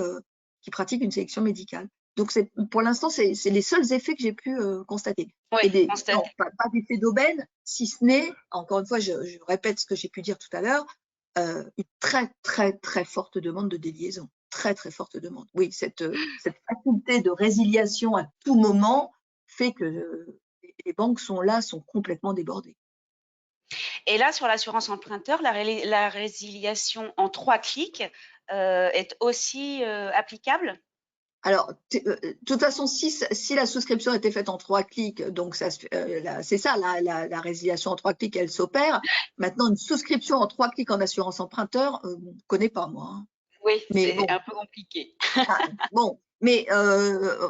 pratique une sélection médicale. Donc, pour l'instant, c'est les seuls effets que j'ai pu constater. Oui, Et constaté. non, pas d'effet d'aubaine, si ce n'est, encore une fois, je répète ce que j'ai pu dire tout à l'heure, une très, très, très forte demande de déliaison. Très, très forte demande. Oui, cette faculté de résiliation à tout moment fait que les banques sont complètement débordées. Et là, sur l'assurance emprunteur, la résiliation en 3 clics est aussi applicable? Alors, de toute façon, si la souscription était faite en 3 clics, donc c'est ça, la résiliation en 3 clics, elle s'opère. Maintenant, une souscription en 3 clics en assurance emprunteur, je ne connais pas, moi. Hein. Oui, Mais c'est bon, un peu compliqué.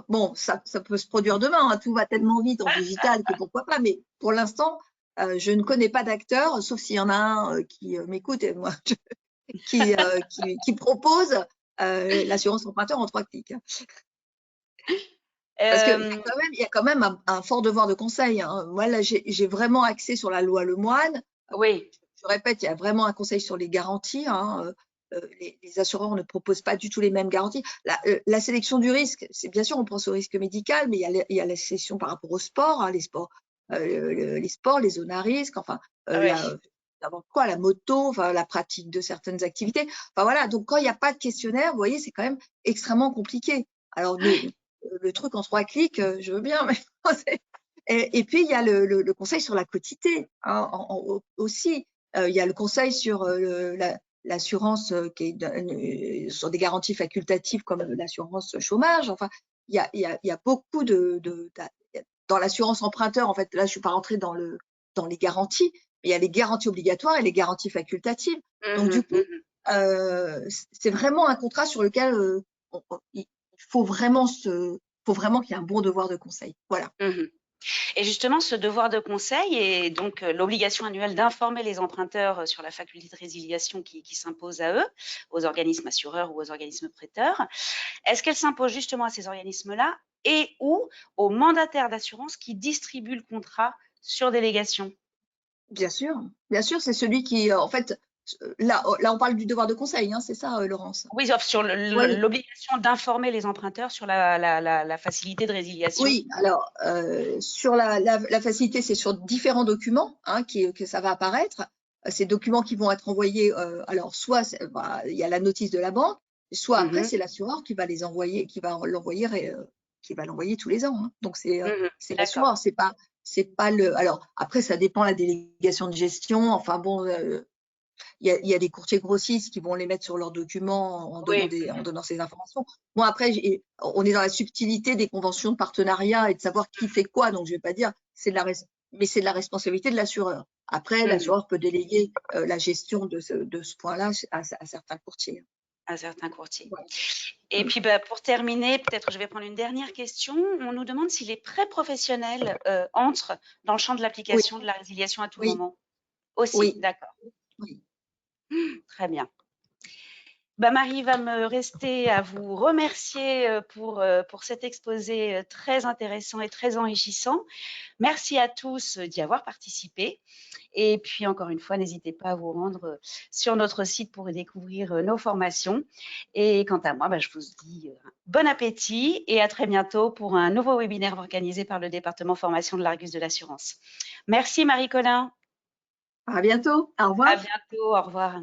bon, ça peut se produire demain. Hein. Tout va tellement vite en digital que pourquoi pas. Mais pour l'instant, je ne connais pas d'acteur, sauf s'il y en a un qui m'écoute et moi, qui propose l'assurance emprunteur en 3 clics. Parce qu'il y a quand même un fort devoir de conseil. Hein. Moi, là, j'ai vraiment axé sur la loi Lemoine. Oui. Je répète, il y a vraiment un conseil sur les garanties. Hein. Les assureurs ne proposent pas du tout les mêmes garanties. La sélection du risque, c'est bien sûr, on pense au risque médical, mais il y a la sélection par rapport au sport, hein, les sports, les zones à risque, enfin, la moto, enfin, la pratique de certaines activités. Enfin voilà, donc quand il n'y a pas de questionnaire, vous voyez, c'est quand même extrêmement compliqué. Alors, le truc en 3 clics, je veux bien, mais et puis il y a le conseil sur la quotité hein, aussi. Il y a le conseil sur l'assurance qui est sur des garanties facultatives comme l'assurance chômage. Enfin, il y a beaucoup dans l'assurance emprunteur. En fait, là, je suis pas rentrée dans les garanties, mais il y a les garanties obligatoires et les garanties facultatives. Donc du coup, c'est vraiment un contrat sur lequel il faut vraiment qu'il y ait un bon devoir de conseil. Voilà. Et justement, ce devoir de conseil et donc l'obligation annuelle d'informer les emprunteurs sur la faculté de résiliation qui s'impose à eux, aux organismes assureurs ou aux organismes prêteurs, est-ce qu'elle s'impose justement à ces organismes-là et ou aux mandataires d'assurance qui distribuent le contrat sur délégation? Bien sûr, c'est celui qui, en fait, là, on parle du devoir de conseil, hein, c'est ça, Laurence? Oui, sauf sur Oui, l'obligation d'informer les emprunteurs sur la facilité de résiliation. oui. Alors, sur la facilité, c'est sur différents documents hein, que ça va apparaître. Ces documents qui vont être envoyés, alors soit il y a la notice de la banque, soit après c'est l'assureur qui va les envoyer, qui va l'envoyer tous les ans. Hein. Donc c'est D'accord. l'assureur, c'est pas le. Alors après ça dépend la délégation de gestion. Enfin bon, il y a des courtiers grossistes qui vont les mettre sur leurs documents en Oui. donnant ces informations. Bon, après, on est dans la subtilité des conventions de partenariat et de savoir qui fait quoi. Donc, je ne vais pas dire, mais c'est de la responsabilité de l'assureur. Après, l'assureur peut déléguer la gestion de ce point-là à certains courtiers. À certains courtiers. Voilà. Et puis, pour terminer, peut-être je vais prendre une dernière question. On nous demande si les prêts professionnels entrent dans le champ de Oui, l'application de la résiliation à tout oui, moment. Aussi, oui, d'accord. oui. Très bien. Bah, Marie, va me rester à vous remercier pour cet exposé très intéressant et très enrichissant. Merci à tous d'y avoir participé. Et puis, encore une fois, n'hésitez pas à vous rendre sur notre site pour découvrir nos formations. Et quant à moi, bah, je vous dis bon appétit et à très bientôt pour un nouveau webinaire organisé par le département formation de l'Argus de l'assurance. Merci Marie-Colin. À bientôt. Au À revoir. bientôt. Au revoir.